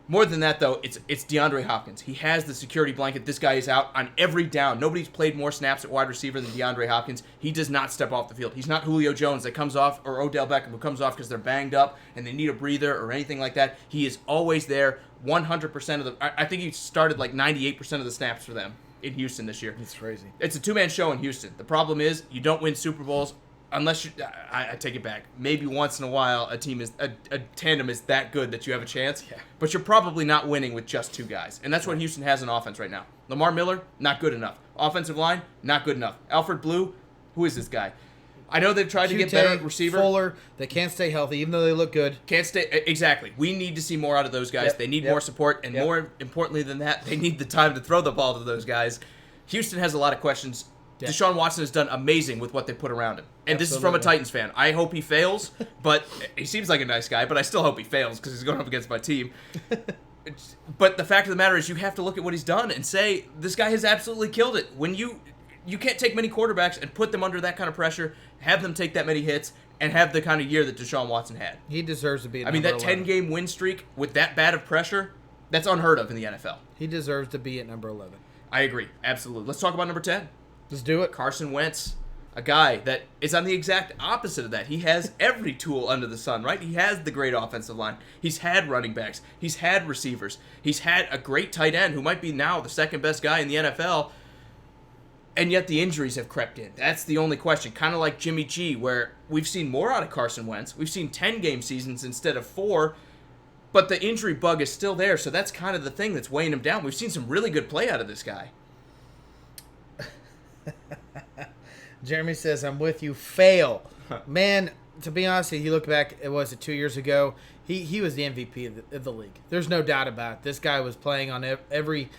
More than that, though, it's DeAndre Hopkins. He has the security blanket. This guy is out on every down. Nobody's played more snaps at wide receiver than DeAndre Hopkins. He does not step off the field. He's not Julio Jones that comes off, or Odell Beckham who comes off because they're banged up and they need a breather or anything like that. He is always there 100% of the... I think he started like 98% of the snaps for them in Houston this year. It's crazy. It's a two-man show in Houston. The problem is you don't win Super Bowls unless you... I take it back. Maybe once in a while a team is... A tandem is that good that you have a chance. Yeah. But you're probably not winning with just two guys. And that's what Houston has in offense right now. Lamar Miller, not good enough. Offensive line, not good enough. Alfred Blue, who is this guy? I know they've tried to get better at receiver. Fuller, they can't stay healthy, even though they look good. Can't stay... Exactly. We need to see more out of those guys. Yep. They need more support. And more importantly than that, they need the time to throw the ball to those guys. Houston has a lot of questions. Yeah. Deshaun Watson has done amazing with what they put around him. And this is from a Titans fan. I hope he fails, but he seems like a nice guy, but I still hope he fails because he's going up against my team. But the fact of the matter is you have to look at what he's done and say, this guy has absolutely killed it. When you can't take many quarterbacks and put them under that kind of pressure, have them take that many hits, and have the kind of year that Deshaun Watson had. He deserves to be at that 10-game win streak with that bad of pressure, that's unheard of in the NFL. He deserves to be at number 11. I agree. Absolutely. Let's talk about number 10. Let's do it. Carson Wentz, a guy that is on the exact opposite of that. He has every tool under the sun, right? He has the great offensive line. He's had running backs. He's had receivers. He's had a great tight end who might be now the second best guy in the NFL. And yet the injuries have crept in. That's the only question. Kind of like Jimmy G, where we've seen more out of Carson Wentz. We've seen 10-game seasons instead of 4. But the injury bug is still there, so that's kind of the thing that's weighing him down. We've seen some really good play out of this guy. Jeremy says, I'm with you. Fail. Man, to be honest, you look back, it was 2 years ago, he was the MVP of the league. There's no doubt about it. This guy was playing on every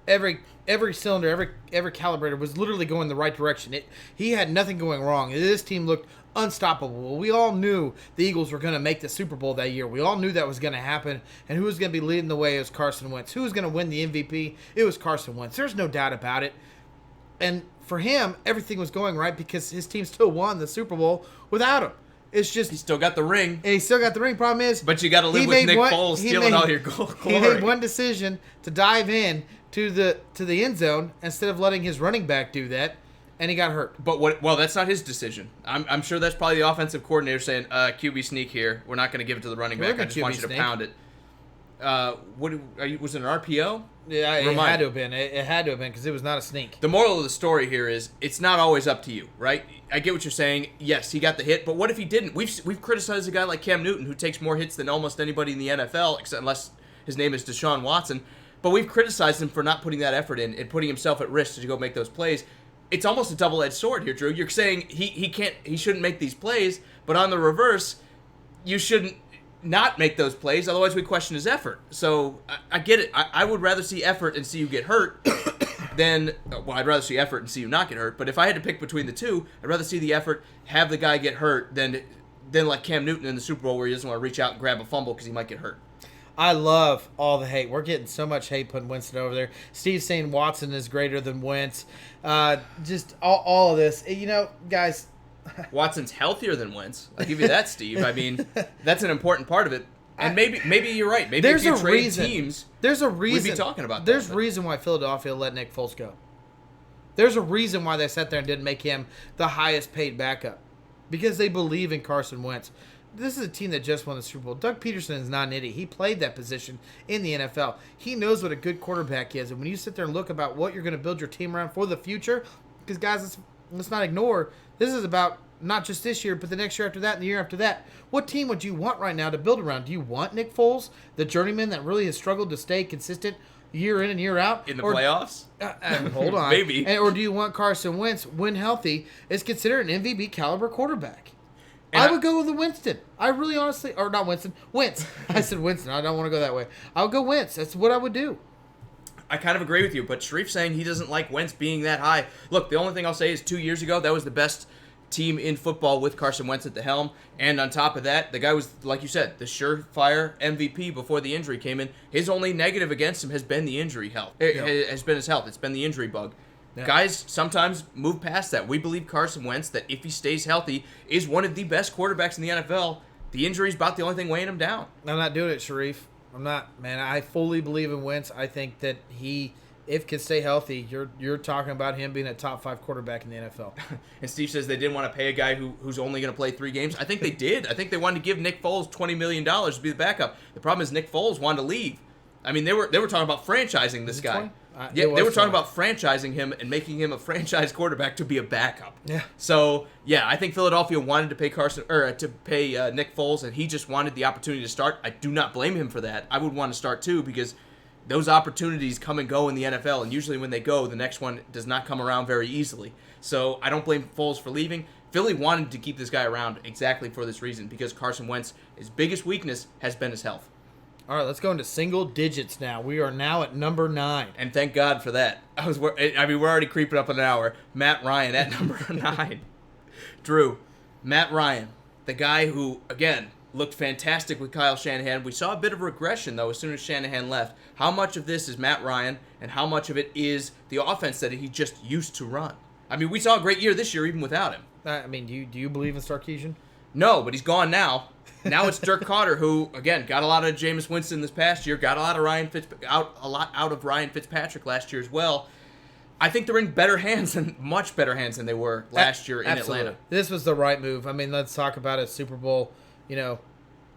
cylinder, every calibrator was literally going the right direction. He had nothing going wrong. This team looked unstoppable. We all knew the Eagles were going to make the Super Bowl that year. We all knew that was going to happen. And who was going to be leading the way? It was Carson Wentz. Who was going to win the MVP? It was Carson Wentz. There's no doubt about it. And for him, everything was going right because his team still won the Super Bowl without him. It's just he still got the ring. And he still got the ring. Problem is, but you got to live with Nick Foles stealing all your glory. He made one decision to dive in to the end zone instead of letting his running back do that, and he got hurt. But well, that's not his decision. I'm sure that's probably the offensive coordinator saying, QB sneak here. We're not going to give it to the running back. I just want you to pound it. Was it an RPO? Yeah, it had to have been. It had to have been because it was not a sneak. The moral of the story here is it's not always up to you, right? I get what you're saying. Yes, he got the hit, but what if he didn't? We've criticized a guy like Cam Newton who takes more hits than almost anybody in the NFL, except unless his name is Deshaun Watson. But we've criticized him for not putting that effort in and putting himself at risk to go make those plays. It's almost a double-edged sword here, Drew. You're saying he shouldn't make these plays, but on the reverse, you shouldn't not make those plays, otherwise we question his effort. So I get it. I would rather see effort and see you get hurt than, well, I'd rather see effort and see you not get hurt. But if I had to pick between the two, I'd rather see the effort, have the guy get hurt, than like Cam Newton in the Super Bowl where he doesn't want to reach out and grab a fumble because he might get hurt. I love all the hate. We're getting so much hate putting Winston over there. Steve's saying Watson is greater than Wentz. Just all of this. You know, guys, Watson's healthier than Wentz. I'll give you that, Steve. I mean, that's an important part of it. And maybe you're right. Maybe if you trade teams, there's a reason. We'd be talking about that. There's a reason why Philadelphia let Nick Foles go. There's a reason why they sat there and didn't make him the highest paid backup. Because they believe in Carson Wentz. This is a team that just won the Super Bowl. Doug Peterson is not an idiot. He played that position in the NFL. He knows what a good quarterback is. And when you sit there and look about what you're going to build your team around for the future, because, guys, let's not ignore, this is about not just this year, but the next year after that and the year after that. What team would you want right now to build around? Do you want Nick Foles, the journeyman that really has struggled to stay consistent year in and year out? In the playoffs? Hold on. Maybe. Or do you want Carson Wentz, when healthy, is considered an MVP caliber quarterback? I would go with the Winston. I really honestly, or not Winston, Wentz. I said Winston. I don't want to go that way. I would go Wentz. That's what I would do. I kind of agree with you, but Sharif's saying he doesn't like Wentz being that high. Look, the only thing I'll say is 2 years ago, that was the best team in football with Carson Wentz at the helm. And on top of that, the guy was, like you said, the surefire MVP before the injury came in. His only negative against him has been the injury health. It has been his health. It's been the injury bug. Yeah. Guys sometimes move past that. We believe Carson Wentz, that if he stays healthy, is one of the best quarterbacks in the NFL. The injury is about the only thing weighing him down. I'm not doing it, Sharif. I'm not, man. I fully believe in Wentz. I think that if can stay healthy, you're talking about him being a top 5 quarterback in the NFL. And Steve says they didn't want to pay a guy who's only going to play 3 games. I think they did. I think they wanted to give Nick Foles $20 million to be the backup. The problem is Nick Foles wanted to leave. I mean, they were talking about franchising this guy. Yeah, they were talking about franchising him and making him a franchise quarterback to be a backup. Yeah. So yeah, I think Philadelphia wanted to pay Nick Foles, and he just wanted the opportunity to start. I do not blame him for that. I would want to start too, because those opportunities come and go in the NFL, and usually when they go, the next one does not come around very easily. So I don't blame Foles for leaving. Philly wanted to keep this guy around exactly for this reason, because Carson Wentz, his biggest weakness has been his health. All right, let's go into single digits now. We are now at number 9. And thank God for that. We're already creeping up an hour. Matt Ryan at number 9. Drew, Matt Ryan, the guy who, again, looked fantastic with Kyle Shanahan. We saw a bit of regression, though, as soon as Shanahan left. How much of this is Matt Ryan, and how much of it is the offense that he just used to run? I mean, we saw a great year this year even without him. I mean, do you believe in Sarkisian? No, but he's gone now. Now it's Dirk Carter, who again got a lot of Jameis Winston this past year, got a lot out of Ryan Fitzpatrick last year as well. I think they're in much better hands than they were last year in Atlanta. This was the right move. I mean, let's talk about a Super Bowl.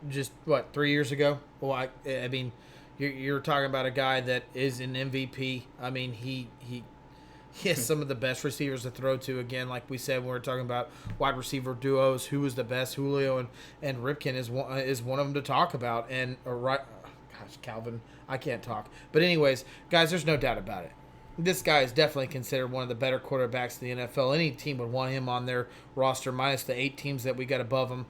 Just 3 years ago. Well, I mean, you're talking about a guy that is an MVP. I mean, he has some of the best receivers to throw to. Again, like we said when we were talking about wide receiver duos, who was the best? Julio and Ripken is one of them to talk about. And Calvin, I can't talk. But anyways, guys, there's no doubt about it. This guy is definitely considered one of the better quarterbacks in the NFL. Any team would want him on their roster, minus the 8 teams that we got above him.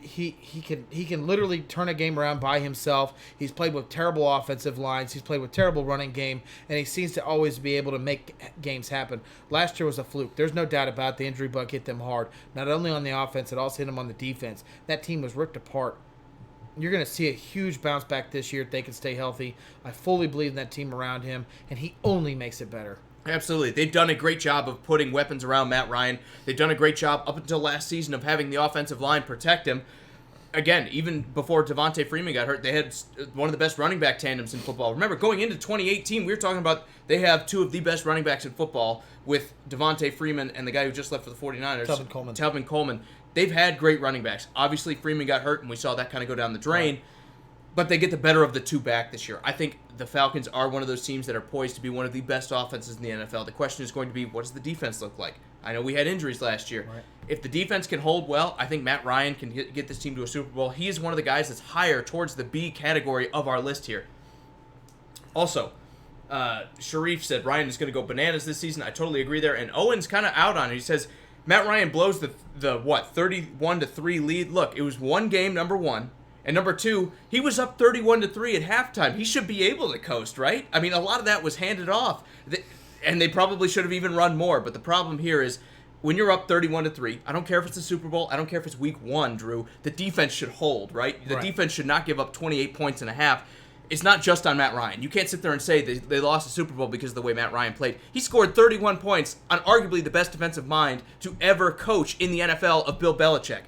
He can literally turn a game around by himself. He's played with terrible offensive lines. He's played with terrible running game, and he seems to always be able to make games happen. Last year was a fluke. There's no doubt about it. The injury bug hit them hard, not only on the offense, it also hit them on the defense. That team was ripped apart. You're going to see a huge bounce back this year if they can stay healthy. I fully believe in that team around him, and he only makes it better. Absolutely. They've done a great job of putting weapons around Matt Ryan. They've done a great job up until last season of having the offensive line protect him. Again, even before Devontae Freeman got hurt, they had one of the best running back tandems in football. Remember, going into 2018, we were talking about they have 2 of the best running backs in football with Devontae Freeman and the guy who just left for the 49ers. Tevin Coleman. They've had great running backs. Obviously, Freeman got hurt, and we saw that kind of go down the drain. Right. But they get the better of the 2 back this year. I think the Falcons are one of those teams that are poised to be one of the best offenses in the NFL. The question is going to be, what does the defense look like? I know we had injuries last year. Right. If the defense can hold well, I think Matt Ryan can get this team to a Super Bowl. He is one of the guys that's higher towards the B category of our list here. Also, Sharif said Ryan is going to go bananas this season. I totally agree there. And Owen's kind of out on it. He says Matt Ryan blows the 31-3 lead. Look, it was one game, number 1. And number 2, he was up 31-3 at halftime. He should be able to coast, right? I mean, a lot of that was handed off. And they probably should have even run more. But the problem here is when you're up 31-3, I don't care if it's a Super Bowl. I don't care if it's week 1, Drew. The defense should hold, right? The defense should not give up 28 points and a half. It's not just on Matt Ryan. You can't sit there and say they lost the Super Bowl because of the way Matt Ryan played. He scored 31 points on arguably the best defensive mind to ever coach in the NFL of Bill Belichick.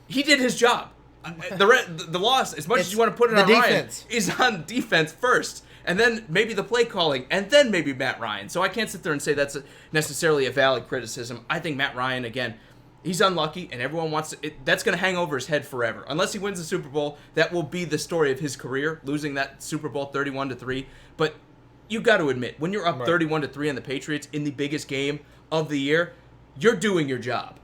He did his job. The loss, as much as you want to put it on defense. Ryan, is on defense first. And then maybe the play calling, and then maybe Matt Ryan. So I can't sit there and say that's necessarily a valid criticism. I think Matt Ryan, again, he's unlucky, and everyone wants to. That's going to hang over his head forever. Unless he wins the Super Bowl, that will be the story of his career, losing that Super Bowl 31-3. But you got to admit, when you're up 31-3 on the Patriots in the biggest game of the year, you're doing your job.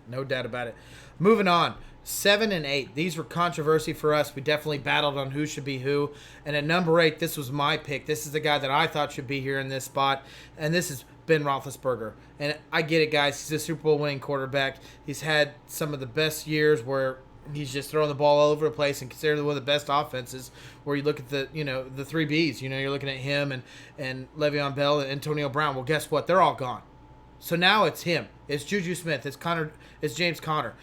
No doubt about it. Moving on. 7 and 8. These were controversy for us. We definitely battled on who should be who. And at number 8, this was my pick. This is the guy that I thought should be here in this spot. And this is Ben Roethlisberger. And I get it, guys. He's a Super Bowl winning quarterback. He's had some of the best years where he's just throwing the ball all over the place and considered one of the best offenses. Where you look at the 3 Bs. You're looking at him and Le'Veon Bell and Antonio Brown. Well, guess what? They're all gone. So now it's him. It's Juju Smith. It's James Conner.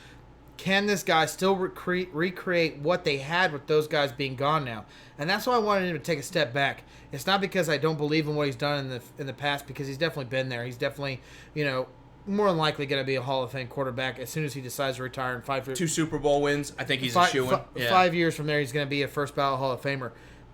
Can this guy still recreate what they had with those guys being gone now? And that's why I wanted him to take a step back. It's not because I don't believe in what he's done in the past, because he's definitely been there. He's definitely, more than likely going to be a Hall of Fame quarterback as soon as he decides to retire in 5 years. 2 Super Bowl wins. I think he's a shoo-in. 5 years from there, he's going to be a first ballot Hall of Famer.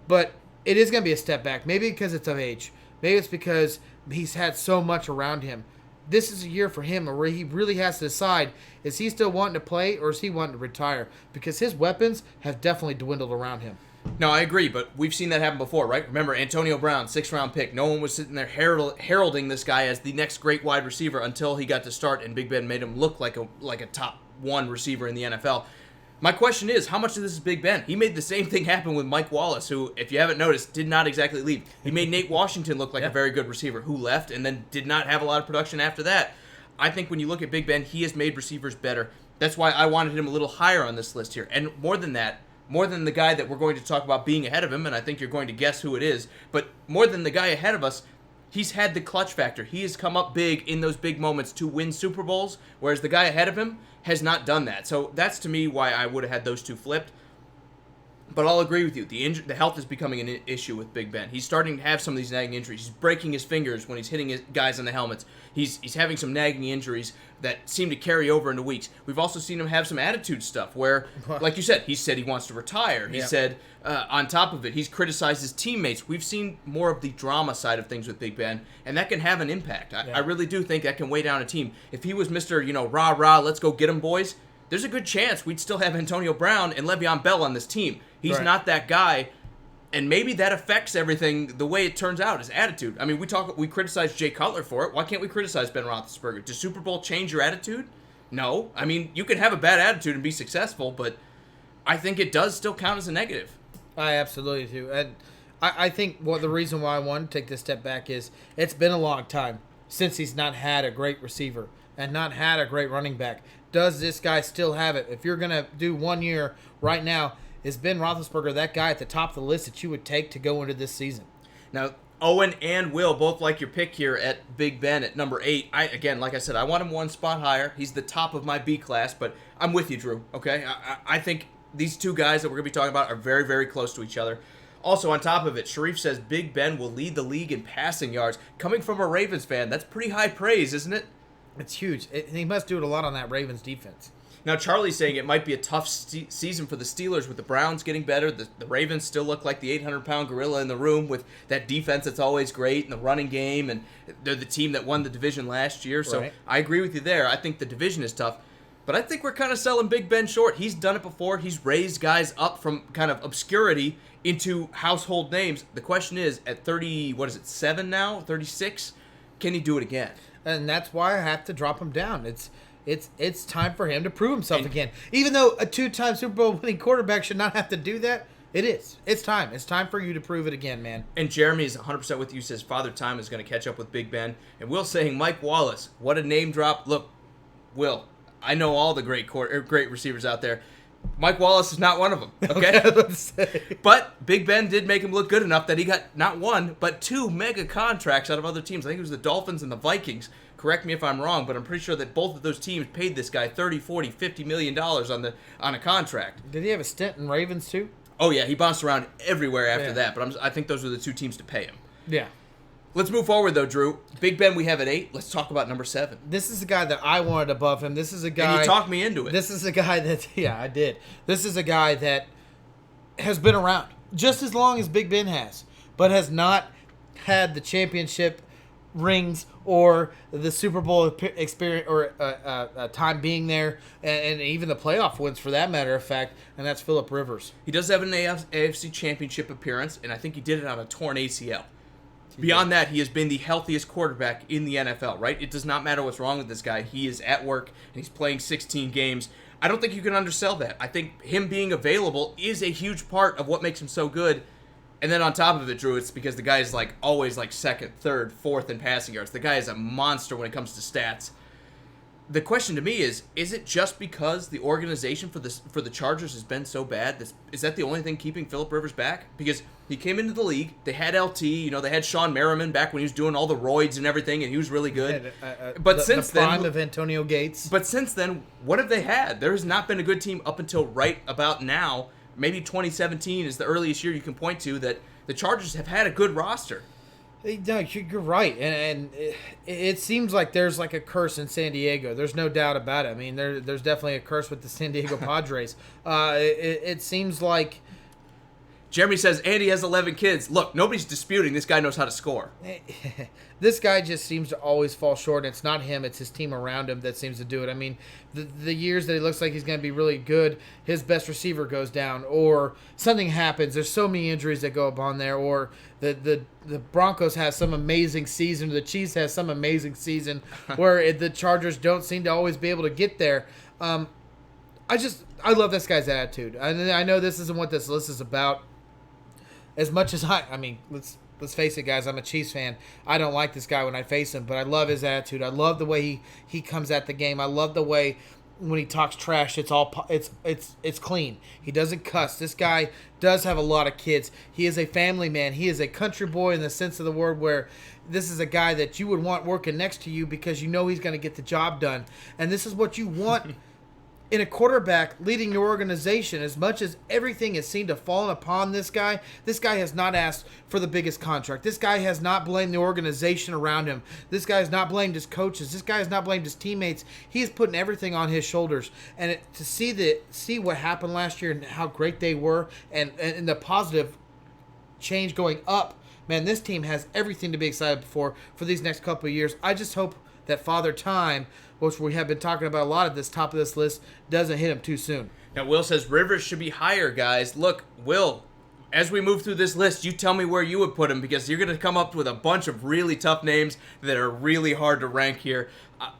But it is going to be a step back. Maybe because it's of age. Maybe it's because he's had so much around him. This is a year for him where he really has to decide, is he still wanting to play or is he wanting to retire? Because his weapons have definitely dwindled around him. No, I agree, but we've seen that happen before, right? Remember, Antonio Brown, 6th-round pick. No one was sitting there heralding this guy as the next great wide receiver until he got to start, and Big Ben made him look like a top 1 receiver in the NFL. My question is, how much of this is Big Ben? He made the same thing happen with Mike Wallace, who, if you haven't noticed, did not exactly leave. He made Nate Washington look like a very good receiver, who left and then did not have a lot of production after that. I think when you look at Big Ben, he has made receivers better. That's why I wanted him a little higher on this list here. And more than that, more than the guy that we're going to talk about being ahead of him, and I think you're going to guess who it is, but more than the guy ahead of us, he's had the clutch factor. He has come up big in those big moments to win Super Bowls, whereas the guy ahead of him has not done that. So that's, to me, why I would have had those two flipped. But I'll agree with you. The health is becoming an issue with Big Ben. He's starting to have some of these nagging injuries. He's breaking his fingers when he's hitting his guys in the helmets. He's having some nagging injuries that seem to carry over into weeks. We've also seen him have some attitude stuff where, like you said he wants to retire. He said, on top of it, he's criticized his teammates. We've seen more of the drama side of things with Big Ben, and that can have an impact. I really do think that can weigh down a team. If he was Mr., rah-rah, let's go get him, boys, there's a good chance we'd still have Antonio Brown and Le'Veon Bell on this team. He's not that guy, and maybe that affects everything the way it turns out, his attitude. I mean, we criticize Jay Cutler for it. Why can't we criticize Ben Roethlisberger? Does Super Bowl change your attitude? No. I mean, you can have a bad attitude and be successful, but I think it does still count as a negative. I absolutely do. And I think the reason why I want to take this step back is it's been a long time since he's not had a great receiver and not had a great running back. Does this guy still have it? If you're going to do 1 year right now, is Ben Roethlisberger that guy at the top of the list that you would take to go into this season? Now, Owen and Will both like your pick here at Big Ben at number 8. Again, like I said, I want him one spot higher. He's the top of my B class, but I'm with you, Drew, okay? I think these two guys that we're going to be talking about are very, very close to each other. Also, on top of it, Sharif says Big Ben will lead the league in passing yards. Coming from a Ravens fan, that's pretty high praise, isn't it? It's huge. He must do it a lot on that Ravens defense. Now, Charlie's saying it might be a tough season for the Steelers with the Browns getting better. The Ravens still look like the 800-pound gorilla in the room with that defense that's always great and the running game, and they're the team that won the division last year. So I agree with you there. I think the division is tough. But I think we're kind of selling Big Ben short. He's done it before. He's raised guys up from kind of obscurity into household names. The question is, at 7 now, 36, can he do it again? And that's why I have to drop him down. It's time for him to prove himself again. Even though a 2-time Super Bowl winning quarterback should not have to do that, it is. It's time. It's time for you to prove it again, man. And Jeremy is 100% with you. Says Father Time is going to catch up with Big Ben. And Will saying Mike Wallace. What a name drop. Look, Will, I know all the great receivers out there. Mike Wallace is not one of them, okay? But Big Ben did make him look good enough that he got not 1, but 2 mega contracts out of other teams. I think it was the Dolphins and the Vikings. Correct me if I'm wrong, but I'm pretty sure that both of those teams paid this guy $30, $40, $50 million on a contract. Did he have a stint in Ravens too? Oh, yeah. He bounced around everywhere after that, but I think those were the 2 teams to pay him. Yeah. Let's move forward, though, Drew. Big Ben we have at 8. Let's talk about number 7. This is a guy that I wanted above him. This is a guy... And you talked me into it. This is a guy that... Yeah, I did. This is a guy that has been around just as long as Big Ben has, but has not had the championship rings or the Super Bowl experience or time being there, and even the playoff wins for that matter of fact, and that's Phillip Rivers. He does have an AFC championship appearance, and I think he did it on a torn ACL. Beyond that, he has been the healthiest quarterback in the NFL, right? It does not matter what's wrong with this guy. He is at work, and he's playing 16 games. I don't think you can undersell that. I think him being available is a huge part of what makes him so good. And then on top of it, Drew, it's because the guy is always 2nd, 3rd, 4th in passing yards. The guy is a monster when it comes to stats. The question to me is it just because the organization for the Chargers has been so bad? Is that the only thing keeping Phillip Rivers back? Because he came into the league, they had LT, they had Sean Merriman back when he was doing all the roids and everything, and he was really good. But since then, the prime of Antonio Gates. But since then, what have they had? There has not been a good team up until right about now. Maybe 2017 is the earliest year you can point to that the Chargers have had a good roster. No, you're right, and it seems like there's like a curse in San Diego. There's no doubt about it. I mean, there's definitely a curse with the San Diego Padres. It seems like Jeremy says Andy has 11 kids. Look, nobody's disputing this guy knows how to score. this guy just seems to always fall short. And it's not him; it's his team around him that seems to do it. I mean, the years that he looks like he's going to be really good, his best receiver goes down, or something happens. There's so many injuries that go up on there, or the Broncos have some amazing season, the Chiefs has some amazing season, where the Chargers don't seem to always be able to get there. I love this guy's attitude. I know this isn't what this list is about. As much as I mean, let's face it, guys. I'm a Chiefs fan. I don't like this guy when I face him, but I love his attitude. I love the way he comes at the game. I love the way when he talks trash, it's clean. He doesn't cuss. This guy does have a lot of kids. He is a family man. He is a country boy in the sense of the word, where this is a guy that you would want working next to you because you know he's going to get the job done. And this is what you want in a quarterback leading your organization. As much as everything has seemed to fall upon this guy has not asked for the biggest contract. This guy has not blamed the organization around him. This guy has not blamed his coaches. This guy has not blamed his teammates. He is putting everything on his shoulders. And to see what happened last year and how great they were, and the positive change going up, man, this team has everything to be excited for these next couple of years. I just hope that Father Time, which we have been talking about a lot at this top of this list, doesn't hit him too soon. Now, Will says Rivers should be higher, guys. Look, Will, as we move through this list, you tell me where you would put him, because you're going to come up with a bunch of really tough names that are really hard to rank here.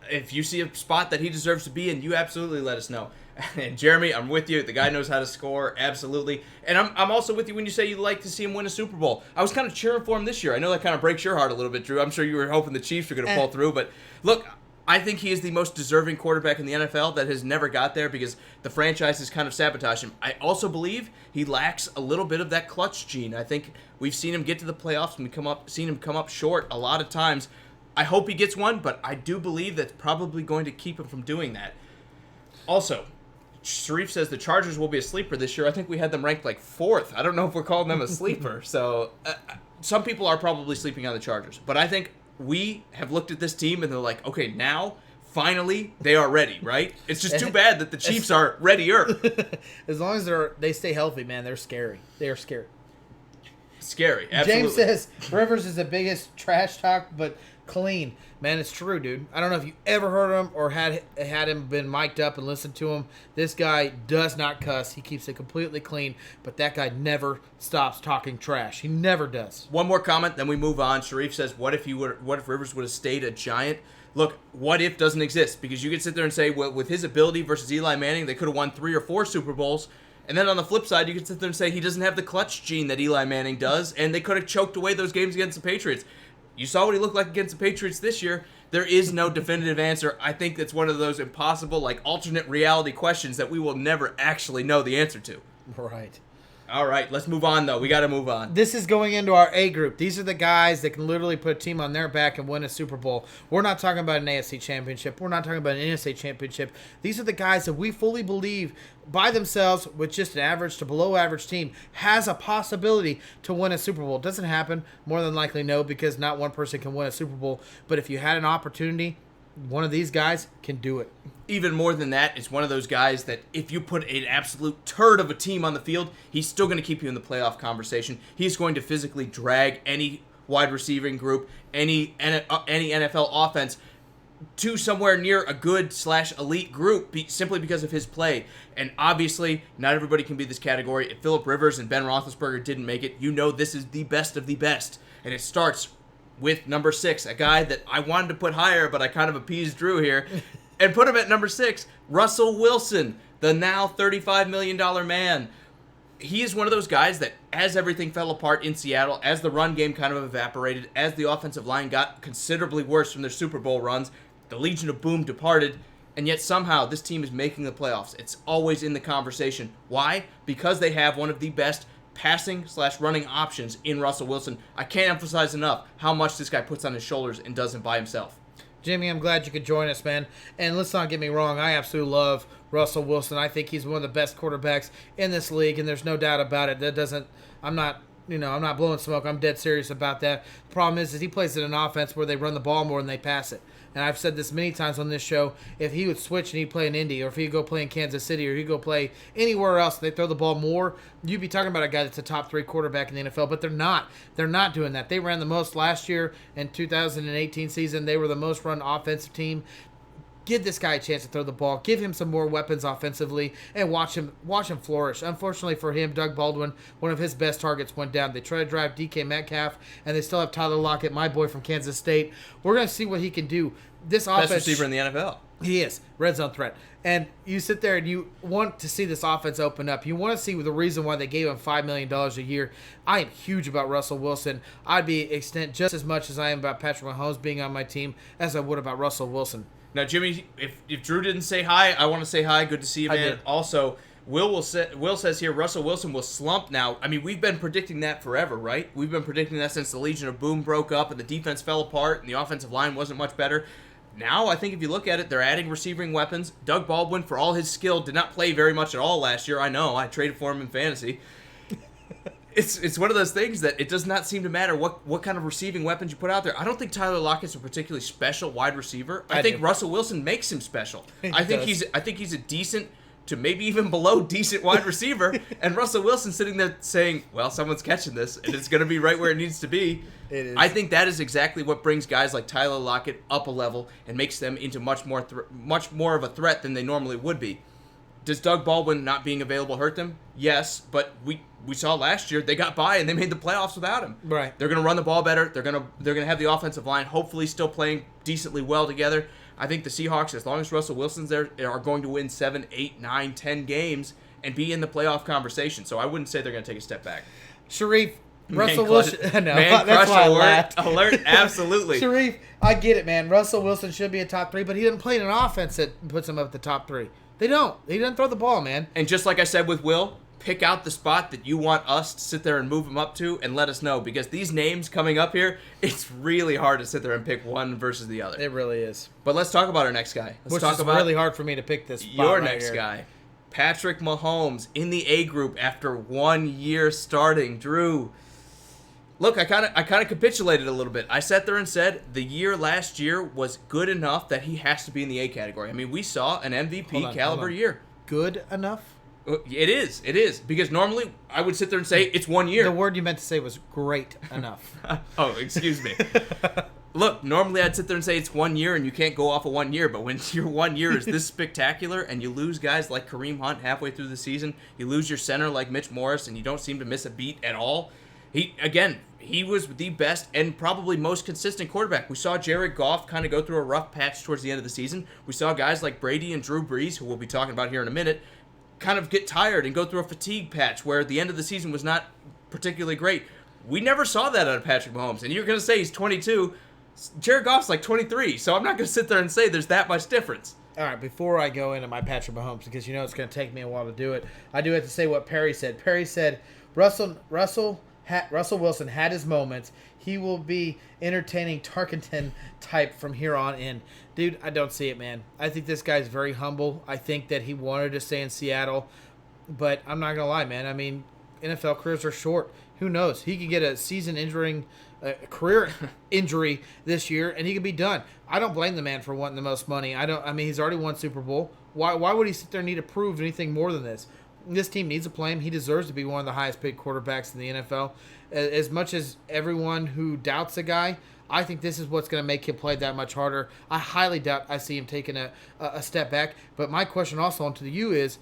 If you see a spot that he deserves to be in, you absolutely let us know. And Jeremy, I'm with you. The guy knows how to score, absolutely. And I'm also with you when you say you'd like to see him win a Super Bowl. I was kind of cheering for him this year. I know that kind of breaks your heart a little bit, Drew. I'm sure you were hoping the Chiefs were going to pull through. But look, I think he is the most deserving quarterback in the NFL that has never got there, because the franchise has kind of sabotaged him. I also believe he lacks a little bit of that clutch gene. I think we've seen him get to the playoffs and seen him come up short a lot of times. I hope he gets one, but I do believe that's probably going to keep him from doing that. Also, Sharif says the Chargers will be a sleeper this year. I think we had them ranked like 4th. I don't know if we're calling them a sleeper. So some people are probably sleeping on the Chargers. But I think we have looked at this team and they're like, okay, now, finally, they are ready, right? It's just too bad that the Chiefs are readier. As long as they stay healthy, man, they're scary. They are scary. Scary, absolutely. James says Rivers is the biggest trash talk, but clean. Man, it's true, dude. I don't know if you ever heard him or had him been mic'd up and listened to him. This guy does not cuss. He keeps it completely clean, but that guy never stops talking trash. He never does. One more comment, then we move on. Sharif says, what if Rivers would have stayed a Giant? Look, what if doesn't exist, because you could sit there and say, well, with his ability versus Eli Manning, they could have won 3 or 4 Super Bowls. And then on the flip side, you could sit there and say he doesn't have the clutch gene that Eli Manning does, and they could have choked away those games against the Patriots. You saw what he looked like against the Patriots this year. There is no definitive answer. I think it's one of those impossible, like, alternate reality questions that we will never actually know the answer to. Right. All right, let's move on, though. We got to move on. This is going into our A group. These are the guys that can literally put a team on their back and win a Super Bowl. We're not talking about an AFC championship. We're not talking about an NFC championship. These are the guys that we fully believe by themselves, with just an average to below average team, has a possibility to win a Super Bowl. It doesn't happen. More than likely, no, because not one person can win a Super Bowl. But if you had an opportunity, one of these guys can do it. Even more than that, it's one of those guys that if you put an absolute turd of a team on the field, he's still going to keep you in the playoff conversation. He's going to physically drag any wide receiving group, any NFL offense to somewhere near a good/elite group simply because of his play. And obviously, not everybody can be this category. If Phillip Rivers and Ben Roethlisberger didn't make it, you know this is the best of the best. And it starts with number 6, a guy that I wanted to put higher, but I kind of appeased Drew here, and put him at number 6, Russell Wilson, the now $35 million man. He is one of those guys that, as everything fell apart in Seattle, as the run game kind of evaporated, as the offensive line got considerably worse from their Super Bowl runs, the Legion of Boom departed, and yet somehow this team is making the playoffs. It's always in the conversation. Why? Because they have one of the best passing/running options in Russell Wilson. I can't emphasize enough how much this guy puts on his shoulders and doesn't by himself. Jimmy, I'm glad you could join us, man. And let's not get me wrong, I absolutely love Russell Wilson. I think he's one of the best quarterbacks in this league, and there's no doubt about it. I'm not I'm not blowing smoke. I'm dead serious about that. The problem is he plays in an offense where they run the ball more than they pass it. And I've said this many times on this show. If he would switch and he'd play in Indy, or if he'd go play in Kansas City, or he'd go play anywhere else, they throw the ball more, you'd be talking about a guy that's a top 3 quarterback in the NFL. But they're not. They're not doing that. They ran the most last year in 2018 season. They were the most run offensive team. Give this guy a chance to throw the ball. Give him some more weapons offensively, and watch him flourish. Unfortunately for him, Doug Baldwin, one of his best targets, went down. They try to drive DK Metcalf, and they still have Tyler Lockett, my boy from Kansas State. We're going to see what he can do. This offense, best receiver in the NFL. He is. Red zone threat. And you sit there and you want to see this offense open up. You want to see the reason why they gave him $5 million a year. I am huge about Russell Wilson. I'd be extent just as much as I am about Patrick Mahomes being on my team as I would about Russell Wilson. Now, Jimmy, if Drew didn't say hi, I want to say hi. Good to see you, man. Also, Will says here, Russell Wilson will slump now. I mean, we've been predicting that forever, right? We've been predicting that since the Legion of Boom broke up and the defense fell apart and the offensive line wasn't much better. Now, I think if you look at it, they're adding receiving weapons. Doug Baldwin, for all his skill, did not play very much at all last year. I know. I traded for him in fantasy. It's one of those things that it does not seem to matter what kind of receiving weapons you put out there. I don't think Tyler Lockett's a particularly special wide receiver. I think Russell Wilson makes him special. I think he's a decent to maybe even below decent wide receiver, and Russell Wilson sitting there saying, well, someone's catching this, and it's going to be right where it needs to be. It is. I think that is exactly what brings guys like Tyler Lockett up a level and makes them into much more of a threat than they normally would be. Does Doug Baldwin not being available hurt them? Yes, but we saw last year they got by and they made the playoffs without him. Right. They're going to run the ball better. They're going to have the offensive line hopefully still playing decently well together. I think the Seahawks, as long as Russell Wilson's there, are going to win 7, 8, 9, 10 games and be in the playoff conversation. So I wouldn't say they're going to take a step back. Sharif, Russell Wilson. No, man that's crush why alert, absolutely. Sharif, I get it, man. Russell Wilson should be a top 3, but he didn't play in an offense that puts him up at the top 3. They don't. He doesn't throw the ball, man. And just like I said with Will, pick out the spot that you want us to sit there and move him up to and let us know. Because these names coming up here, it's really hard to sit there and pick one versus the other. It really is. But let's talk about our next guy. Which is really hard for me to pick this spot your right next here. guy. Patrick Mahomes in the A group after 1 year starting. Drew, look, I kind of capitulated a little bit. I sat there and said the year last year was good enough that he has to be in the A category. I mean, we saw an MVP caliber year. Good enough? It is. Because normally I would sit there and say it's 1 year. The word you meant to say was great enough. Oh, excuse me. Look, normally I'd sit there and say it's 1 year and you can't go off of 1 year, but when your 1 year is this spectacular and you lose guys like Kareem Hunt halfway through the season, you lose your center like Mitch Morris and you don't seem to miss a beat at all, he was the best and probably most consistent quarterback. We saw Jared Goff kind of go through a rough patch towards the end of the season. We saw guys like Brady and Drew Brees, who we'll be talking about here in a minute, kind of get tired and go through a fatigue patch where the end of the season was not particularly great. We never saw that out of Patrick Mahomes. And you're going to say he's 22. Jared Goff's like 23, so I'm not going to sit there and say there's that much difference. All right, before I go into my Patrick Mahomes, because you know it's going to take me a while to do it, I do have to say what Perry said. Perry said, Russell Wilson had his moments. He will be entertaining Tarkenton type from here on in. Dude, I don't see it, man. I think this guy's very humble. I think that he wanted to stay in Seattle, but I'm not going to lie, man. I mean, NFL careers are short. Who knows? He could get a career injury this year, and he could be done. I don't blame the man for wanting the most money. I mean, he's already won Super Bowl. Why would he sit there and need to prove anything more than this? This team needs to play him. He deserves to be one of the highest paid quarterbacks in the NFL. As much as everyone who doubts a guy, I think this is what's going to make him play that much harder. I highly doubt I see him taking a step back. But my question also onto you is,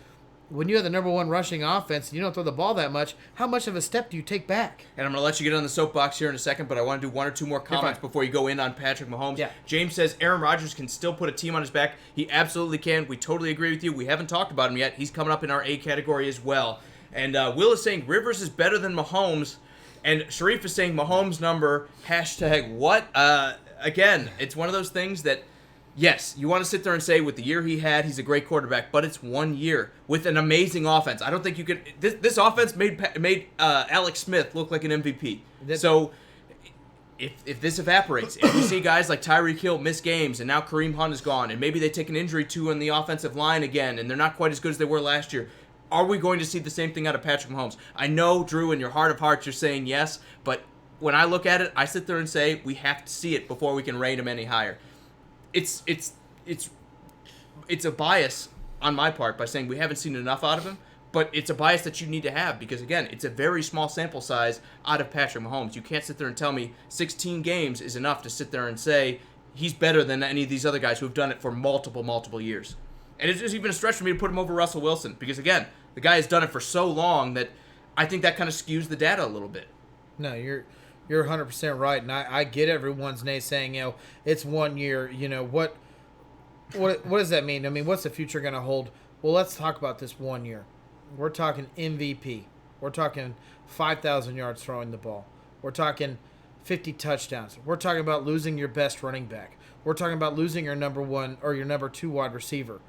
when you have the number one rushing offense and you don't throw the ball that much, how much of a step do you take back? And I'm going to let you get on the soapbox here in a second, but I want to do one or two more comments before you go in on Patrick Mahomes. Yeah. James says Aaron Rodgers can still put a team on his back. He absolutely can. We totally agree with you. We haven't talked about him yet. He's coming up in our A category as well. And Will is saying Rivers is better than Mahomes. And Sharif is saying Mahomes number, #what? Again, it's one of those things that, yes, you want to sit there and say with the year he had, he's a great quarterback, but it's 1 year with an amazing offense. I don't think you could. This offense made Alex Smith look like an MVP. So if this evaporates, if we see guys like Tyreek Hill miss games and now Kareem Hunt is gone, and maybe they take an injury too on the offensive line again, and they're not quite as good as they were last year, Are we going to see the same thing out of Patrick Mahomes? I know, Drew, in your heart of hearts, you're saying yes, but when I look at it, I sit there and say we have to see it before we can rate him any higher. It's a bias on my part by saying we haven't seen enough out of him, but it's a bias that you need to have because, again, it's a very small sample size out of Patrick Mahomes. You can't sit there and tell me 16 games is enough to sit there and say he's better than any of these other guys who have done it for multiple years. And it's just even a stretch for me to put him over Russell Wilson because, again, the guy has done it for so long that I think that kind of skews the data a little bit. No, you're 100% right, and I get everyone's naysaying, it's 1 year, what does that mean? I mean, what's the future going to hold? Well, let's talk about this 1 year. We're talking MVP. We're talking 5,000 yards throwing the ball. We're talking 50 touchdowns. We're talking about losing your best running back. We're talking about losing your number 1 or your number 2 wide receiver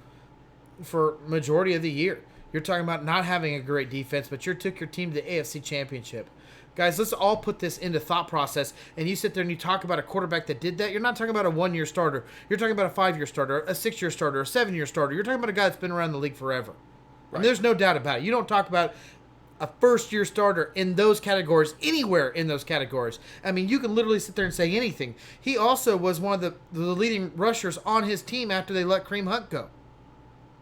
for majority of the year. You're talking about not having a great defense, but you took your team to the AFC Championship. Guys, let's all put this into thought process, and you sit there and you talk about a quarterback that did that. You're not talking about a 1 year starter. You're talking about a 5 year starter, a 6 year starter, a 7 year starter. You're talking about a guy that's been around the league forever. Right. And there's no doubt about it. You don't talk about a first year starter in those categories, anywhere in those categories. I mean, you can literally sit there and say anything. He also was one of the leading rushers on his team after they let Kareem Hunt go.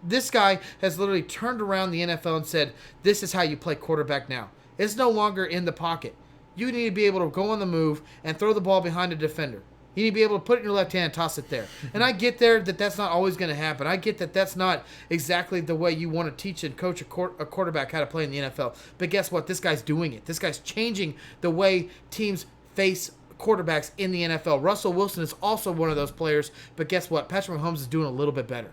This guy has literally turned around the NFL and said, this is how you play quarterback now. It's no longer in the pocket. You need to be able to go on the move and throw the ball behind a defender. You need to be able to put it in your left hand and toss it there. And I get there that that's not always going to happen. I get that that's not exactly the way you want to teach and coach a quarterback how to play in the NFL. But guess what? This guy's doing it. This guy's changing the way teams face quarterbacks in the NFL. Russell Wilson is also one of those players. But guess what? Patrick Mahomes is doing a little bit better.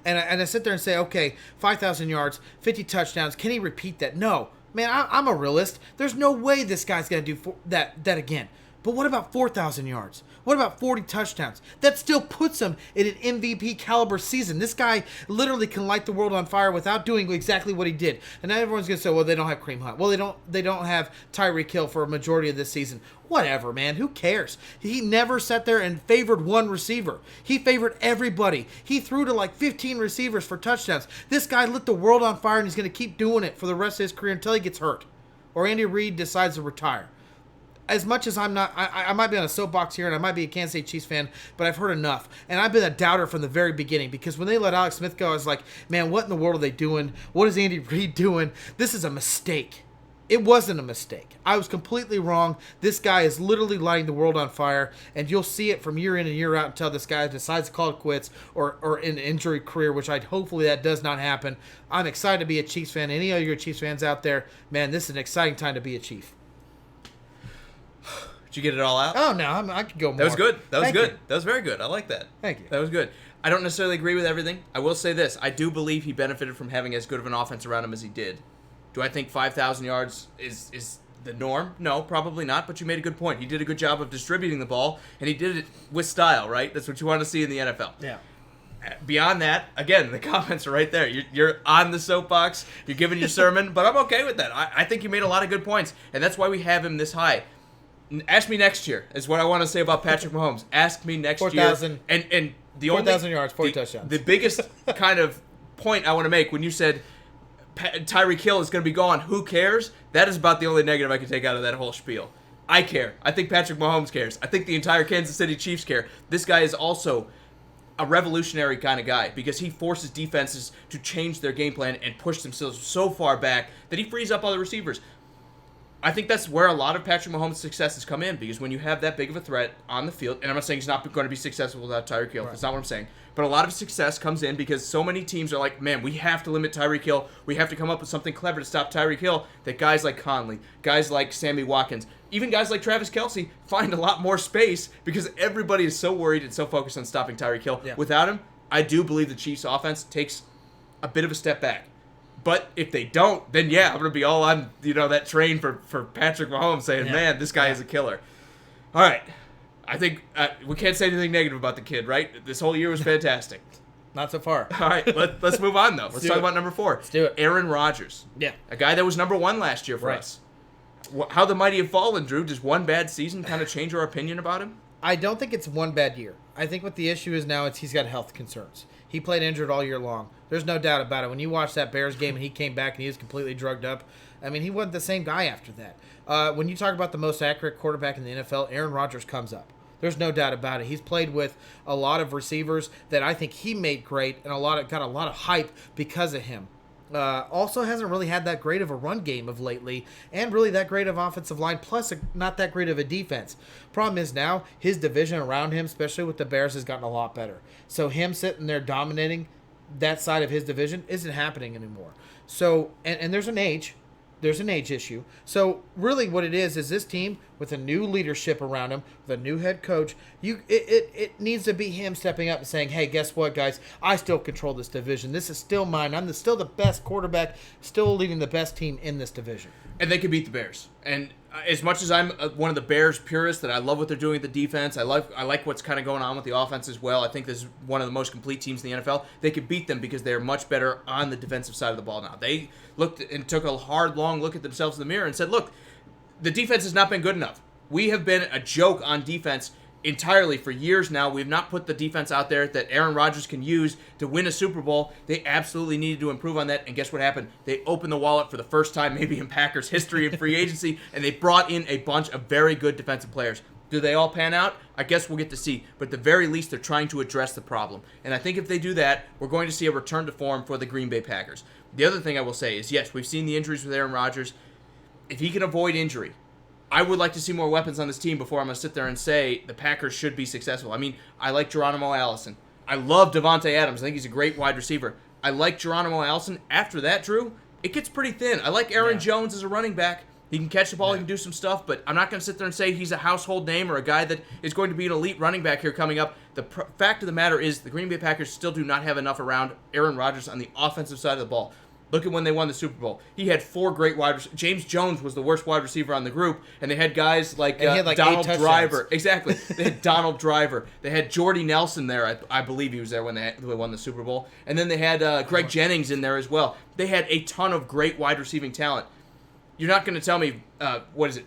And I sit there and say, okay, 5,000 yards, 50 touchdowns. Can he repeat that? No. Man, I'm a realist. There's no way this guy's going to do that again. But what about 4,000 yards? What about 40 touchdowns? That still puts him in an MVP caliber season. This guy literally can light the world on fire without doing exactly what he did. And now everyone's going to say, well, they don't have Kareem Hunt. Well, they don't have Tyreek Hill for a majority of this season. Whatever, man. Who cares? He never sat there and favored one receiver. He favored everybody. He threw to like 15 receivers for touchdowns. This guy lit the world on fire, and he's going to keep doing it for the rest of his career until he gets hurt or Andy Reid decides to retire. As much as I'm not, I might be on a soapbox here, and I might be a Kansas City Chiefs fan, but I've heard enough. And I've been a doubter from the very beginning because when they let Alex Smith go, I was like, man, what in the world are they doing? What is Andy Reid doing? This is a mistake. It wasn't a mistake. I was completely wrong. This guy is literally lighting the world on fire, and you'll see it from year in and year out until this guy decides to call it quits or an injury career, which hopefully that does not happen. I'm excited to be a Chiefs fan. Any of your Chiefs fans out there, man, this is an exciting time to be a Chief. Did you get it all out? Oh, no, I could go more. That was good. That was Thank good. you. That was very good. I like that. Thank you. That was good. I don't necessarily agree with everything. I will say this. I do believe he benefited from having as good of an offense around him as he did. Do I think 5,000 yards is the norm? No, probably not, but you made a good point. He did a good job of distributing the ball, and he did it with style, right? That's what you want to see in the NFL. Yeah. Beyond that, again, the comments are right there. You're on the soapbox. You're giving your sermon, but I'm okay with that. I think you made a lot of good points, and that's why we have him this high. Ask me next year is what I want to say about Patrick Mahomes. Ask me next 4,000. year. And the 4,000 yards, 40 touchdowns. The biggest kind of point I want to make when you said Tyreek Hill is going to be gone, who cares? That is about the only negative I can take out of that whole spiel. I care. I think Patrick Mahomes cares. I think the entire Kansas City Chiefs care. This guy is also a revolutionary kind of guy because he forces defenses to change their game plan and push themselves so far back that he frees up other receivers. I think that's where a lot of Patrick Mahomes' success has come in because when you have that big of a threat on the field, and I'm not saying he's not going to be successful without Tyreek Hill. Right. That's not what I'm saying. But a lot of success comes in because so many teams are like, man, we have to limit Tyreek Hill. We have to come up with something clever to stop Tyreek Hill that guys like Conley, guys like Sammy Watkins, even guys like Travis Kelce find a lot more space because everybody is so worried and so focused on stopping Tyreek Hill. Yeah. Without him, I do believe the Chiefs' offense takes a bit of a step back. But if they don't, then yeah, I'm going to be all on that train for Patrick Mahomes saying, man, this guy is a killer. All right. I think we can't say anything negative about the kid, right? This whole year was fantastic. Not so far. All right, let's move on, though. Let's talk about number 4. Let's do it. Aaron Rodgers. Yeah. A guy that was number 1 last year for us. How the mighty have fallen, Drew. Does one bad season kind of change our opinion about him? I don't think it's one bad year. I think what the issue is now is he's got health concerns. He played injured all year long. There's no doubt about it. When you watch that Bears game and he came back and he was completely drugged up, I mean, he wasn't the same guy after that. When you talk about the most accurate quarterback in the NFL, Aaron Rodgers comes up. There's no doubt about it. He's played with a lot of receivers that I think he made great, and got a lot of hype because of him. Also hasn't really had that great of a run game of lately, and really that great of offensive line, plus not that great of a defense. Problem is now his division around him, especially with the Bears, has gotten a lot better. So him sitting there dominating that side of his division isn't happening anymore. So and there's an age issue. So really what it is this team with a new leadership around him, with a new head coach, it needs to be him stepping up and saying, hey, guess what, guys? I still control this division. This is still mine. I'm still the best quarterback, still leading the best team in this division. And they could beat the Bears. And as much as I'm one of the Bears purists, that I love what they're doing with the defense, I like what's kind of going on with the offense as well. I think this is one of the most complete teams in the NFL. They could beat them because they're much better on the defensive side of the ball now. They looked and took a hard, long look at themselves in the mirror and said, look, the defense has not been good enough. We have been a joke on defense entirely for years now. We've not put the defense out there that Aaron Rodgers can use to win a Super Bowl. They absolutely needed to improve on that. And guess what happened? They opened the wallet for the first time maybe in Packers history in free agency, and they brought in a bunch of very good defensive players. Do they all pan out? I guess we'll get to see. But at the very least, they're trying to address the problem. And I think if they do that, we're going to see a return to form for the Green Bay Packers. The other thing I will say is, yes, we've seen the injuries with Aaron Rodgers. If he can avoid injury, I would like to see more weapons on this team before I'm going to sit there and say the Packers should be successful. I mean, I like Geronimo Allison. I love Devontae Adams. I think he's a great wide receiver. I like Geronimo Allison. After that, Drew, it gets pretty thin. I like Aaron Jones as a running back. He can catch the ball, he can do some stuff, but I'm not going to sit there and say he's a household name or a guy that is going to be an elite running back here coming up. The fact of the matter is the Green Bay Packers still do not have enough around Aaron Rodgers on the offensive side of the ball. Look at when they won the Super Bowl. He had 4 great wide receivers. James Jones was the worst wide receiver on the group, and they had guys like, Donald Driver. Exactly. They had Donald Driver. They had Jordy Nelson there. I believe he was there when they won the Super Bowl. And then they had Greg Jennings in there as well. They had a ton of great wide receiving talent. You're not going to tell me,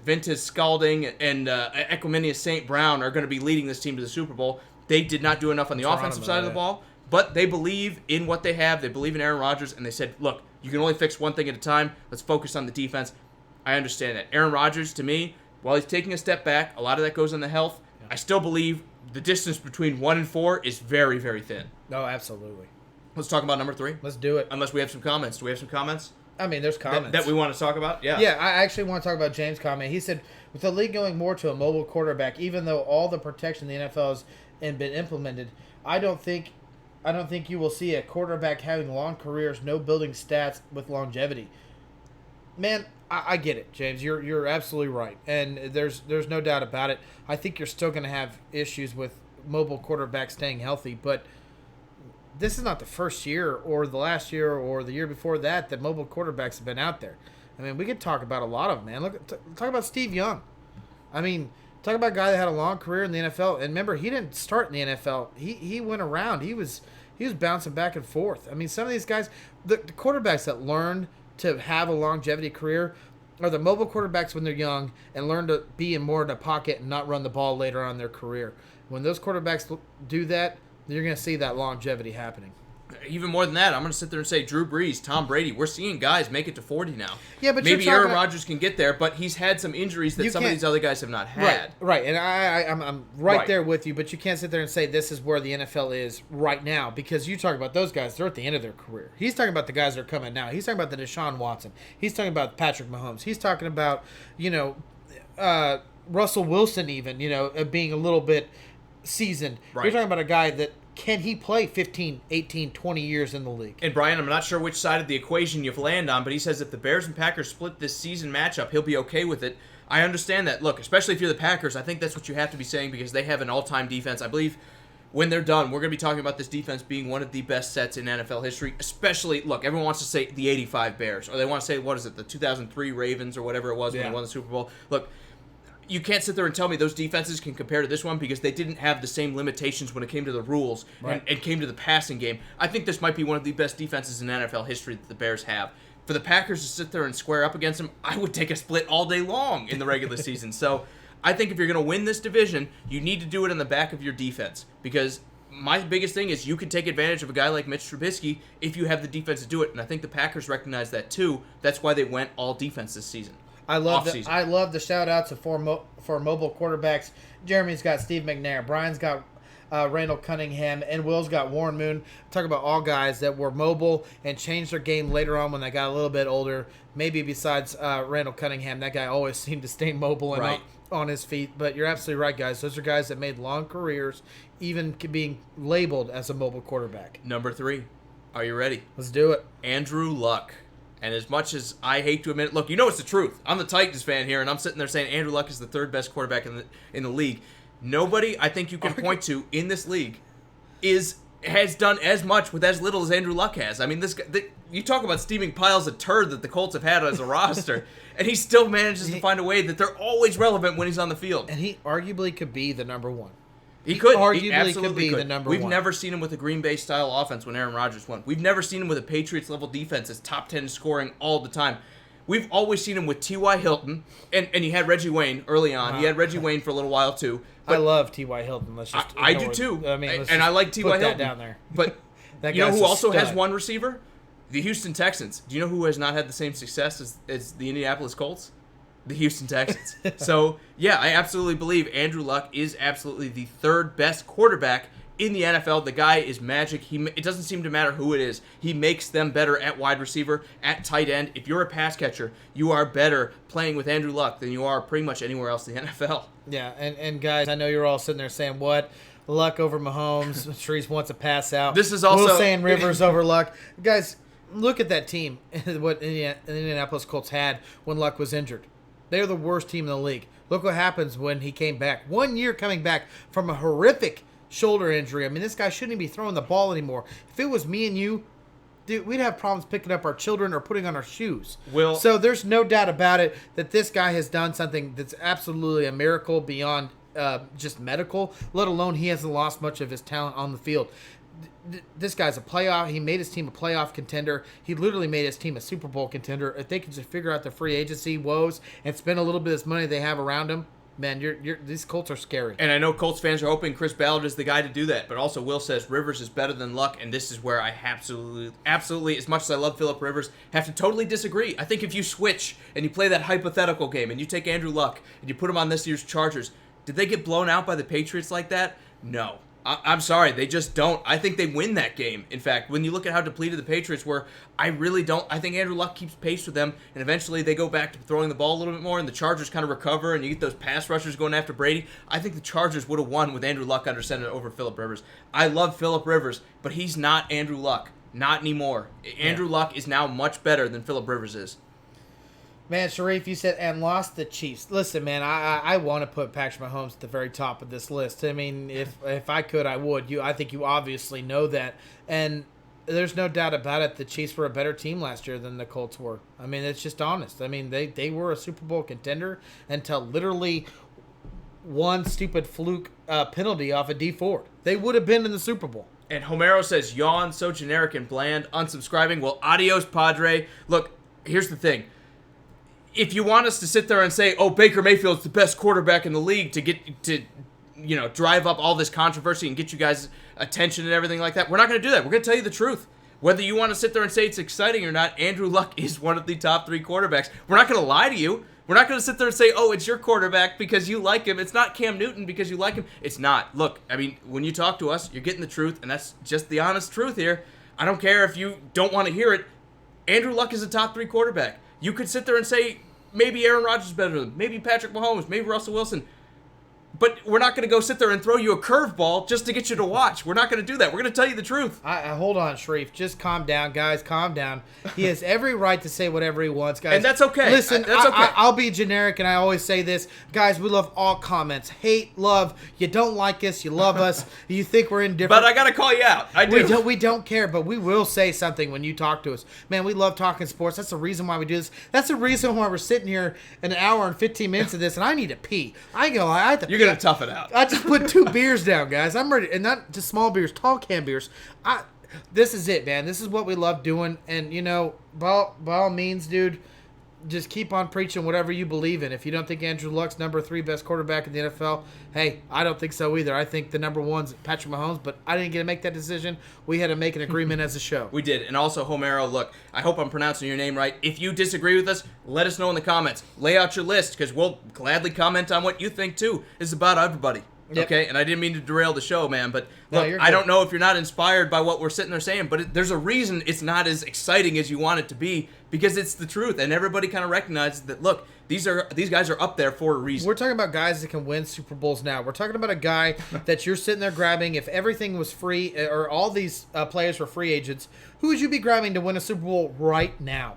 Ventus Scalding and Equiminius St. Brown are going to be leading this team to the Super Bowl. They did not do enough on the offensive side of the ball, but they believe in what they have. They believe in Aaron Rodgers, and they said, look, you can only fix one thing at a time. Let's focus on the defense. I understand that. Aaron Rodgers, to me, while he's taking a step back, a lot of that goes on the health. Yeah. I still believe the distance between 1 and 4 is very, very thin. No, absolutely. Let's talk about number 3. Let's do it. Unless we have some comments. Do we have some comments? I mean, there's comments. That we want to talk about? Yeah. Yeah, I actually want to talk about James' comment. He said, with the league going more to a mobile quarterback, even though all the protection in the NFL has been implemented, I don't think you will see a quarterback having long careers, no building stats with longevity. Man, I get it, James. You're absolutely right, and there's no doubt about it. I think you're still going to have issues with mobile quarterbacks staying healthy, but this is not the first year or the last year or the year before that mobile quarterbacks have been out there. I mean, we could talk about a lot of them, man. Talk about Steve Young. I mean, talk about a guy that had a long career in the NFL. And remember, he didn't start in the NFL. He went around. He was bouncing back and forth. I mean, some of these guys, the quarterbacks that learn to have a longevity career are the mobile quarterbacks when they're young and learn to be more in the pocket and not run the ball later on in their career. When those quarterbacks do that, you're going to see that longevity happening. Even more than that, I'm going to sit there and say Drew Brees, Tom Brady. We're seeing guys make it to 40 now. Yeah, but maybe Aaron Rodgers can get there, but he's had some injuries that some of these other guys have not had. Right. And I'm right there with you, but you can't sit there and say this is where the NFL is right now, because you talk about those guys, they're at the end of their career. He's talking about the guys that are coming now. He's talking about the Deshaun Watson. He's talking about Patrick Mahomes. He's talking about, Russell Wilson even, being a little bit seasoned. Right. You're talking about a guy that can he play 15, 18, 20 years in the league? And Brian, I'm not sure which side of the equation you've landed on, but he says if the Bears and Packers split this season matchup, he'll be okay with it. I understand that. Look, especially if you're the Packers, I think that's what you have to be saying because they have an all-time defense. I believe when they're done, we're going to be talking about this defense being one of the best sets in NFL history, especially, look, everyone wants to say the 85 Bears, or they want to say, the 2003 Ravens or whatever it was when they won the Super Bowl. Look, you can't sit there and tell me those defenses can compare to this one because they didn't have the same limitations when it came to the rules and came to the passing game. I think this might be one of the best defenses in NFL history that the Bears have. For the Packers to sit there and square up against them, I would take a split all day long in the regular season. So I think if you're going to win this division, you need to do it on the back of your defense. Because my biggest thing is you can take advantage of a guy like Mitch Trubisky if you have the defense to do it. And I think the Packers recognize that too. That's why they went all defense this season. I love the shout outs for mobile quarterbacks. Jeremy's got Steve McNair. Brian's got Randall Cunningham, and Will's got Warren Moon. Talk about all guys that were mobile and changed their game later on when they got a little bit older. Maybe besides Randall Cunningham, that guy always seemed to stay mobile and on his feet. But you're absolutely right, guys. Those are guys that made long careers, even being labeled as a mobile quarterback. Number 3. Are you ready? Let's do it. Andrew Luck. And as much as I hate to admit it, look, you know it's the truth. I'm the Titans fan here, and I'm sitting there saying Andrew Luck is the 3rd best quarterback in the league. Nobody I think you can point to in this league has done as much with as little as Andrew Luck has. I mean, this guy, you talk about steaming piles of turd that the Colts have had as a roster, and he still manages to find a way that they're always relevant when he's on the field. And he arguably could be the number 1. He could. Arguably could be the number 1. We've never seen him with a Green Bay style offense when Aaron Rodgers won. We've never seen him with a Patriots level defense as top 10 scoring all the time. We've always seen him with T.Y. Hilton, and he had Reggie Wayne early on. He had Reggie Wayne for a little while too. I love T.Y. Hilton. I do too. I mean, and I like T.Y. Hilton down there. But you know who also has one receiver? The Houston Texans. Do you know who has not had the same success as the Indianapolis Colts? The Houston Texans. So, yeah, I absolutely believe Andrew Luck is absolutely the 3rd best quarterback in the NFL. The guy is magic. It doesn't seem to matter who it is. He makes them better at wide receiver, at tight end. If you're a pass catcher, you are better playing with Andrew Luck than you are pretty much anywhere else in the NFL. Yeah, and guys, I know you're all sitting there saying, what? Luck over Mahomes. Trees wants to pass out. This is also... Will saying Rivers over Luck. Guys, look at that team, what the Indianapolis Colts had when Luck was injured. They're the worst team in the league. Look what happens when he came back. 1 year coming back from a horrific shoulder injury. I mean, this guy shouldn't be throwing the ball anymore. If it was me and you, dude, we'd have problems picking up our children or putting on our shoes. So there's no doubt about it that this guy has done something that's absolutely a miracle beyond just medical, let alone he hasn't lost much of his talent on the field. This guy's a playoff. He made his team a playoff contender. He literally made his team a Super Bowl contender. If they could just figure out the free agency woes and spend a little bit of this money they have around him, man, these Colts are scary. And I know Colts fans are hoping Chris Ballard is the guy to do that. But also Will says Rivers is better than Luck, and this is where I absolutely, as much as I love Phillip Rivers, have to totally disagree. I think if you switch and you play that hypothetical game and you take Andrew Luck and you put him on this year's Chargers, did they get blown out by the Patriots like that? No. I'm sorry, they just don't. I think they win that game. In fact, when you look at how depleted the Patriots were, I really don't. I think Andrew Luck keeps pace with them, and eventually they go back to throwing the ball a little bit more, and the Chargers kind of recover, and you get those pass rushers going after Brady. I think the Chargers would have won with Andrew Luck under center over Phillip Rivers. I love Phillip Rivers, but he's not Andrew Luck. Not anymore. Andrew Luck is now much better than Phillip Rivers is. Man, Sharif, you said, and lost the Chiefs. Listen, man, I want to put Patrick Mahomes at the very top of this list. I mean, if I could, I would. I think you obviously know that. And there's no doubt about it, the Chiefs were a better team last year than the Colts were. I mean, it's just honest. I mean, they were a Super Bowl contender until literally one stupid fluke penalty off of D Ford. They would have been in the Super Bowl. And Homero says, yawn, so generic and bland, unsubscribing. Well, adios, Padre. Look, here's the thing. If you want us to sit there and say, oh, Baker Mayfield's the best quarterback in the league to get to, drive up all this controversy and get you guys attention and everything like that, we're not going to do that. We're going to tell you the truth. Whether you want to sit there and say it's exciting or not, Andrew Luck is one of the top 3 quarterbacks. We're not going to lie to you. We're not going to sit there and say, oh, it's your quarterback because you like him. It's not Cam Newton because you like him. It's not. Look, I mean, when you talk to us, you're getting the truth, and that's just the honest truth here. I don't care if you don't want to hear it. Andrew Luck is a top 3 quarterback. You could sit there and say, maybe Aaron Rodgers is better than him, maybe Patrick Mahomes, maybe Russell Wilson. But we're not going to go sit there and throw you a curveball just to get you to watch. We're not going to do that. We're going to tell you the truth. Hold on, Sharif. Just calm down, guys. Calm down. He has every right to say whatever he wants, guys. And that's okay. Listen, that's okay. I'll be generic, and I always say this. Guys, we love all comments. Hate, love. You don't like us. You love us. You think we're indifferent. But I got to call you out. I do. We don't care, but we will say something when you talk to us. Man, we love talking sports. That's the reason why we do this. That's the reason why we're sitting here an hour and 15 minutes of this, and I need to pee. I have to pee. You're going to tough it out. I just put 2 beers down, guys. I'm ready, and not just small beers, tall can beers. This is it, man. This is what we love doing, and by all means, dude, just keep on preaching whatever you believe in. If you don't think Andrew Luck's number 3 best quarterback in the NFL, hey, I don't think so either. I think the number 1's Patrick Mahomes, but I didn't get to make that decision. We had to make an agreement as a show. We did. And also, Homero, look, I hope I'm pronouncing your name right. If you disagree with us, let us know in the comments. Lay out your list, because we'll gladly comment on what you think, too. It's about everybody. Yep. Okay, and I didn't mean to derail the show, man, but look, I don't know if you're not inspired by what we're sitting there saying, but there's a reason it's not as exciting as you want it to be, because it's the truth, and everybody kind of recognizes that, look, these guys are up there for a reason. We're talking about guys that can win Super Bowls now. We're talking about a guy that you're sitting there grabbing. If everything was free, or all these players were free agents, who would you be grabbing to win a Super Bowl right now?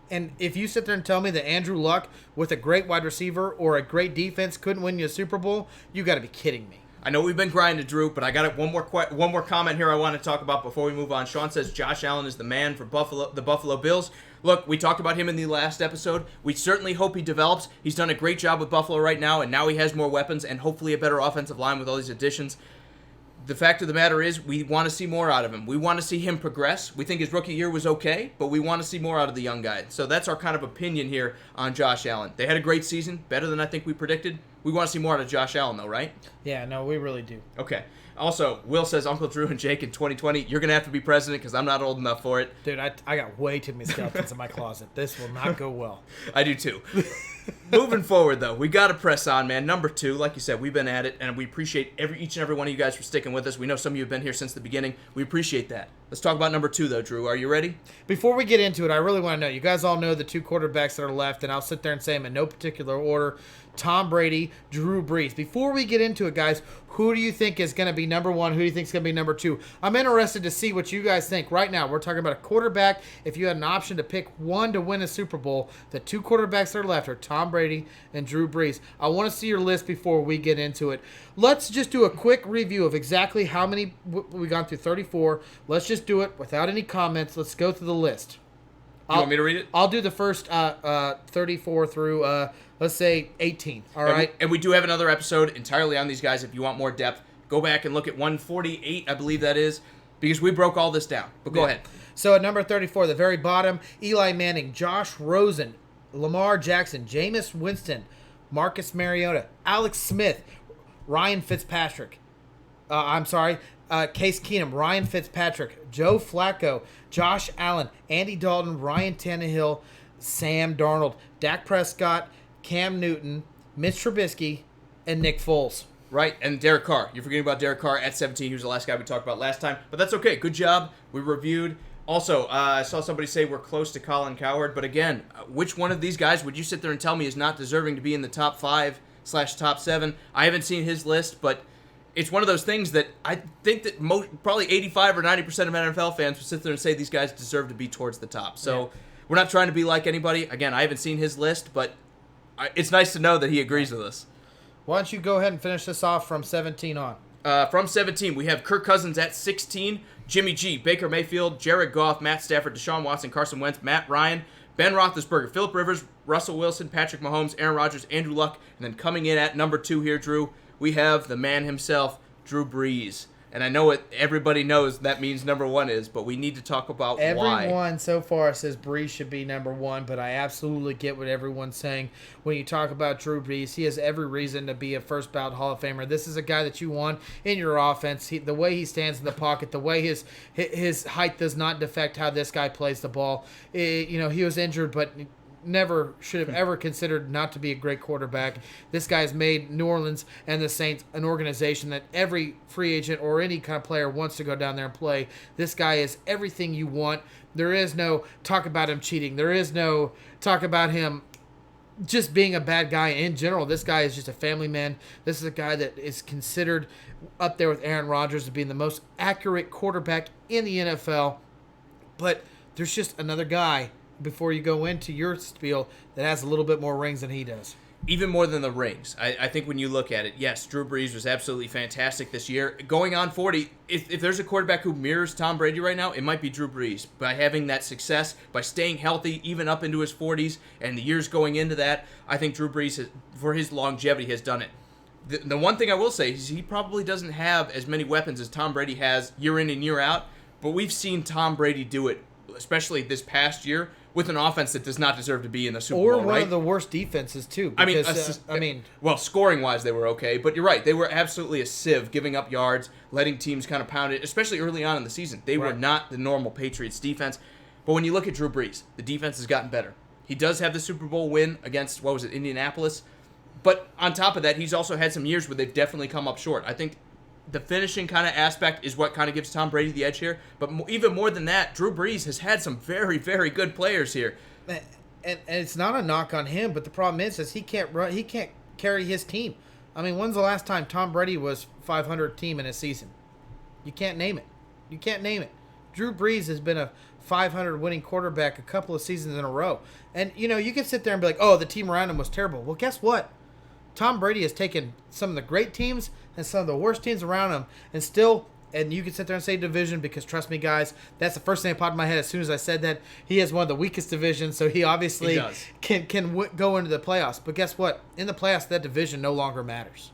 And if you sit there and tell me that Andrew Luck with a great wide receiver or a great defense couldn't win you a Super Bowl, you got to be kidding me. I know we've been grinding, Drew, but I got one more comment here I want to talk about before we move on. Sean says Josh Allen is the man for the Buffalo Bills. Look, we talked about him in the last episode. We certainly hope he develops. He's done a great job with Buffalo right now, and now he has more weapons and hopefully a better offensive line with all these additions. The fact of the matter is we want to see more out of him. We want to see him progress. We think his rookie year was okay, but we want to see more out of the young guy. So that's our kind of opinion here on Josh Allen. They had a great season, better than I think we predicted. We want to see more out of Josh Allen, though, right? Yeah, no, we really do. Okay. Also, Will says Uncle Drew and Jake in 2020, you're going to have to be president because I'm not old enough for it. Dude, I got way too many skeletons in my closet. This will not go well. I do, too. Moving forward, though, we got to press on, man. Number 2, like you said, we've been at it, and we appreciate each and every one of you guys for sticking with us. We know some of you have been here since the beginning. We appreciate that. Let's talk about number 2, though, Drew. Are you ready? Before we get into it, I really want to know. You guys all know the 2 quarterbacks that are left, and I'll sit there and say them in no particular order. Tom Brady, Drew Brees. Before we get into it, guys, who do you think is going to be number 1? Who do you think is going to be number 2? I'm interested to see what you guys think. Right now, we're talking about a quarterback. If you had an option to pick one to win a Super Bowl, the 2 quarterbacks that are left are Tom Brady and Drew Brees. I want to see your list before we get into it. Let's just do a quick review of exactly how many we've gone through. 34. Let's just do it without any comments. Let's go through the list. You want me to read it? I'll do the first 34 through, let's say, 18. All right? And we do have another episode entirely on these guys. If you want more depth, go back and look at 148, I believe that is, because we broke all this down. But go ahead. So at number 34, the very bottom, Eli Manning, Josh Rosen, Lamar Jackson, Jameis Winston, Marcus Mariota, Alex Smith, Ryan Fitzpatrick. Case Keenum, Ryan Fitzpatrick, Joe Flacco, Josh Allen, Andy Dalton, Ryan Tannehill, Sam Darnold, Dak Prescott, Cam Newton, Mitch Trubisky, and Nick Foles. Right, and Derek Carr. You're forgetting about Derek Carr at 17. He was the last guy we talked about last time. But that's okay. Good job. We reviewed. Also, I saw somebody say we're close to Colin Cowherd. But again, which one of these guys would you sit there and tell me is not deserving to be in the top 5/top 7? I haven't seen his list, but it's one of those things that I think that probably 85 or 90% of NFL fans would sit there and say these guys deserve to be towards the top. So we're not trying to be like anybody. Again, I haven't seen his list, but it's nice to know that he agrees with us. Why don't you go ahead and finish this off from 17 on? From 17, we have Kirk Cousins at 16, Jimmy G, Baker Mayfield, Jared Goff, Matt Stafford, Deshaun Watson, Carson Wentz, Matt Ryan, Ben Roethlisberger, Phillip Rivers, Russell Wilson, Patrick Mahomes, Aaron Rodgers, Andrew Luck, and then coming in at number 2 here, Drew, we have the man himself, Drew Brees. And I know what everybody knows that means number 1 is, but we need to talk about why. Everyone so far says Brees should be number 1, but I absolutely get what everyone's saying. When you talk about Drew Brees, he has every reason to be a first ballot Hall of Famer. This is a guy that you want in your offense. The way he stands in the pocket, the way his height does not affect how this guy plays the ball. He was injured, but never should have ever considered not to be a great quarterback. This guy's made New Orleans and the Saints an organization that every free agent or any kind of player wants to go down there and play. This guy is everything you want. There is no talk about him cheating. There is no talk about him just being a bad guy in general. This guy is just a family man. This is a guy that is considered up there with Aaron Rodgers as being the most accurate quarterback in the NFL. But there's just another guy before you go into your spiel that has a little bit more rings than he does. Even more than the rings. I think when you look at it, yes, Drew Brees was absolutely fantastic this year. Going on 40, if there's a quarterback who mirrors Tom Brady right now, it might be Drew Brees. By having that success, by staying healthy even up into his 40s and the years going into that, I think Drew Brees, for his longevity, has done it. The one thing I will say is he probably doesn't have as many weapons as Tom Brady has year in and year out, but we've seen Tom Brady do it, especially this past year, with an offense that does not deserve to be in the Super Or Bowl, one right? of the worst defenses, too. I mean, Because, well, scoring-wise, they were okay, but you're right. They were absolutely a sieve, giving up yards, letting teams kind of pound it, especially early on in the season. They were not the normal Patriots defense. But when you look at Drew Brees, the defense has gotten better. He does have the Super Bowl win against, Indianapolis. But on top of that, he's also had some years where they've definitely come up short. I think the finishing kind of aspect is what kind of gives Tom Brady the edge here. But even more than that, Drew Brees has had some very, very good players here. And it's not a knock on him, but the problem is he can't run. He can't carry his team. I mean, when's the last time Tom Brady was 500 team in a season? You can't name it. Drew Brees has been a 500 winning quarterback a couple of seasons in a row. And, you can sit there and be like, oh, the team around him was terrible. Well, guess what? Tom Brady has taken some of the great teams and some of the worst teams around him and you can sit there and say division because, trust me, guys, that's the first thing that popped in my head as soon as I said that. He has one of the weakest divisions, so he obviously can go into the playoffs. But guess what? In the playoffs, that division no longer matters.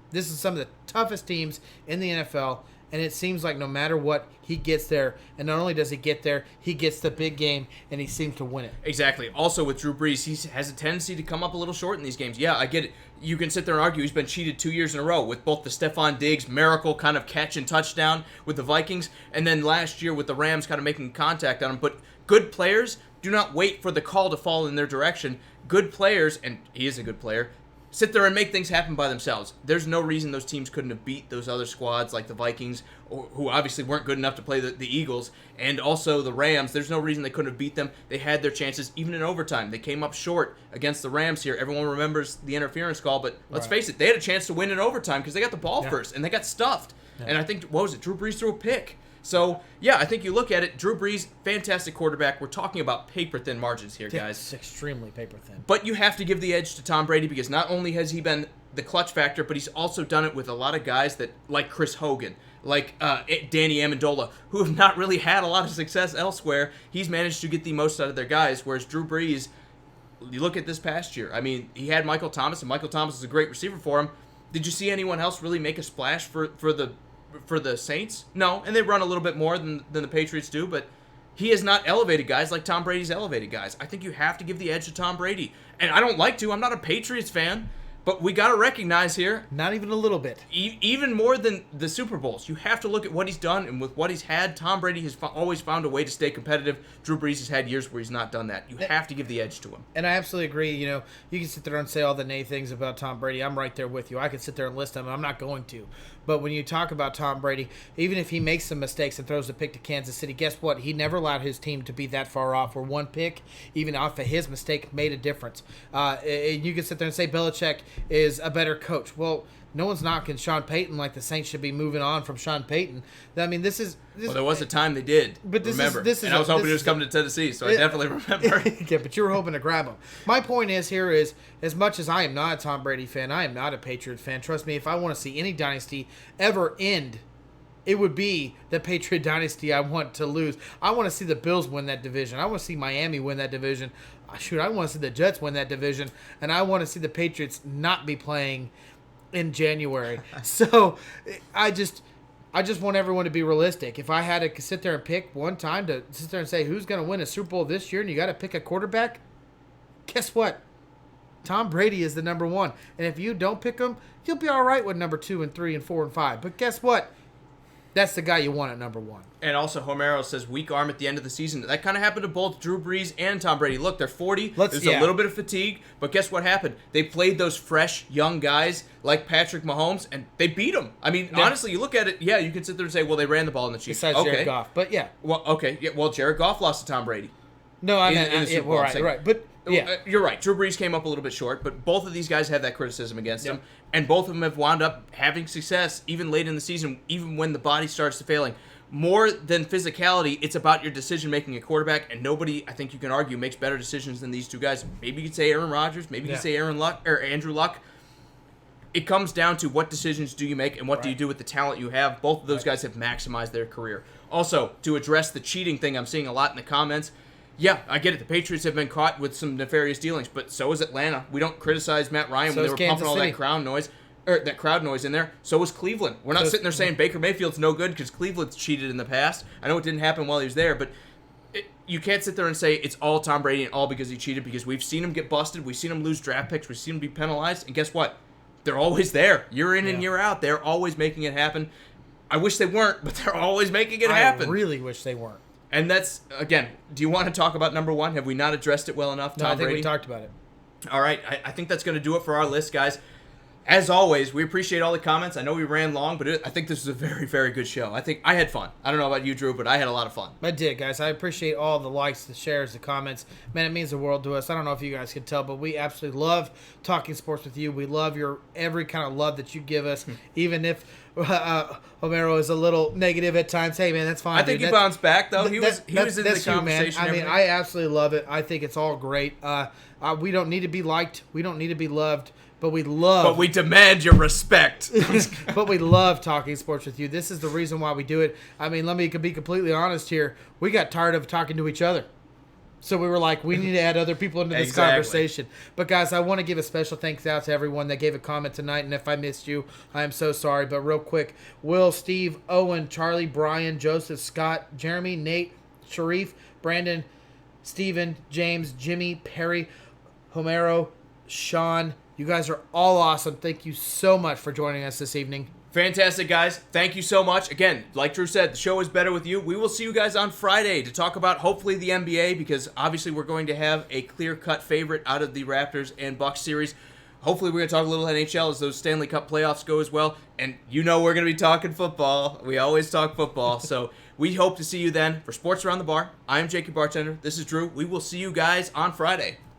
This is some of the toughest teams in the NFL, and it seems like no matter what, he gets there. And not only does he get there, he gets the big game, and he seems to win it. Exactly. Also, with Drew Brees, he has a tendency to come up a little short in these games. Yeah, I get it. You can sit there and argue he's been cheated 2 years in a row with both the Stephon Diggs miracle kind of catch and touchdown with the Vikings, and then last year with the Rams kind of making contact on him. But good players do not wait for the call to fall in their direction. Good players, and he is a good player, sit there and make things happen by themselves. There's no reason those teams couldn't have beat those other squads like the Vikings, who obviously weren't good enough to play the Eagles, and also the Rams. There's no reason they couldn't have beat them. They had their chances, even in overtime. They came up short against the Rams here. Everyone remembers the interference call, but let's face it, they had a chance to win in overtime because they got the ball first, and they got stuffed. Yeah. And I think, Drew Brees threw a pick. So, yeah, I think you look at it, Drew Brees, fantastic quarterback. We're talking about paper-thin margins here, guys. It's extremely paper-thin. But you have to give the edge to Tom Brady because not only has he been the clutch factor, but he's also done it with a lot of guys that, like Chris Hogan, like Danny Amendola, who have not really had a lot of success elsewhere. He's managed to get the most out of their guys, whereas Drew Brees, you look at this past year. I mean, he had Michael Thomas, and Michael Thomas is a great receiver for him. Did you see anyone else really make a splash for the Saints? No, and they run a little bit more than the Patriots do, but he has not elevated guys like Tom Brady's elevated guys. I think you have to give the edge to Tom Brady. And I don't like to. I'm not a Patriots fan, but we got to recognize here. Not even a little bit. Even more than the Super Bowls. You have to look at what he's done, and with what he's had, Tom Brady has always found a way to stay competitive. Drew Brees has had years where he's not done that. You have to give the edge to him. And I absolutely agree. You can sit there and say all the nay things about Tom Brady. I'm right there with you. I could sit there and list them, and I'm not going to. But when you talk about Tom Brady, even if he makes some mistakes and throws a pick to Kansas City, guess what? He never allowed his team to be that far off where one pick, even off of his mistake, made a difference. You can sit there and say Belichick is a better coach. Well, no one's knocking Sean Payton like the Saints should be moving on from Sean Payton. I mean, this is... Well, there was a time they did, but remember. And I was hoping he was coming to Tennessee, so I definitely remember. Yeah, but you were hoping to grab him. My point is, as much as I am not a Tom Brady fan, I am not a Patriots fan. Trust me, if I want to see any dynasty ever end, it would be the Patriot dynasty I want to lose. I want to see the Bills win that division. I want to see Miami win that division. Shoot, I want to see the Jets win that division. And I want to see the Patriots not be playing in January. So I just want everyone to be realistic. If I had to sit there and pick one time to sit there and say who's going to win a Super Bowl this year and you got to pick a quarterback, guess what? Tom Brady is the number one. And if you don't pick him, he'll be all right with number 2 and 3 and 4 and 5. But guess what? That's the guy you want at number 1. And also, Homero says weak arm at the end of the season. That kind of happened to both Drew Brees and Tom Brady. Look, they're 40. There's a little bit of fatigue. But guess what happened? They played those fresh, young guys like Patrick Mahomes, and they beat them. I mean, honestly, you look at it, you can sit there and say, well, they ran the ball in the Chiefs. Besides Jared Goff. But, yeah. Well, okay. Yeah, well, Jared Goff lost to Tom Brady. No, I mean, in the Super Bowl, right. But, yeah. You're right. Drew Brees came up a little bit short, but both of these guys have that criticism against them, and both of them have wound up having success even late in the season, even when the body starts to failing. More than physicality, it's about your decision-making at quarterback, and nobody, I think you can argue, makes better decisions than these two guys. Maybe you could say Aaron Rodgers, maybe you could say Andrew Luck. It comes down to what decisions do you make and what do you do with the talent you have. Both of those guys have maximized their career. Also, to address the cheating thing I'm seeing a lot in the comments, yeah, I get it. The Patriots have been caught with some nefarious dealings, but so is Atlanta. We don't criticize Matt Ryan when they were pumping all that crowd noise in there. So was Cleveland. We're not sitting there saying Baker Mayfield's no good because Cleveland's cheated in the past. I know it didn't happen while he was there, but you can't sit there and say it's all Tom Brady and all because he cheated, because we've seen him get busted. We've seen him lose draft picks. We've seen him be penalized. And guess what? They're always there. Year in and year out. They're always making it happen. I wish they weren't, but they're always making it happen. I really wish they weren't. And that's, again, do you want to talk about number one? Have we not addressed it well enough, Tom No, I think Brady? we talked about it. All right, I think that's going to do it for our list, guys. As always, we appreciate all the comments. I know we ran long, but I think this was a very, very good show. I think I had fun. I don't know about you, Drew, but I had a lot of fun. I did, guys. I appreciate all the likes, the shares, the comments. Man, it means the world to us. I don't know if you guys can tell, but we absolutely love talking sports with you. We love your every kind of love that you give us, even if Homero is a little negative at times. Hey, man, that's fine. I think he bounced back, though. He was in the conversation. Man. I mean, I absolutely love it. I think it's all great. We don't need to be liked. We don't need to be loved. But we demand your respect. But we love talking sports with you. This is the reason why we do it. I mean, let me be completely honest here. We got tired of talking to each other. So we were like, we need to add other people into this conversation. But, guys, I want to give a special thanks out to everyone that gave a comment tonight. And if I missed you, I am so sorry. But real quick, Will, Steve, Owen, Charlie, Brian, Joseph, Scott, Jeremy, Nate, Sharif, Brandon, Steven, James, Jimmy, Perry, Homero, Sean. You guys are all awesome. Thank you so much for joining us this evening. Fantastic, guys. Thank you so much. Again, like Drew said, the show is better with you. We will see you guys on Friday to talk about hopefully the NBA, because obviously we're going to have a clear-cut favorite out of the Raptors and Bucks series. Hopefully we're going to talk a little NHL as those Stanley Cup playoffs go as well. And you know we're going to be talking football. We always talk football. So we hope to see you then. For Sports Around the Bar, I am Jake, your bartender. This is Drew. We will see you guys on Friday.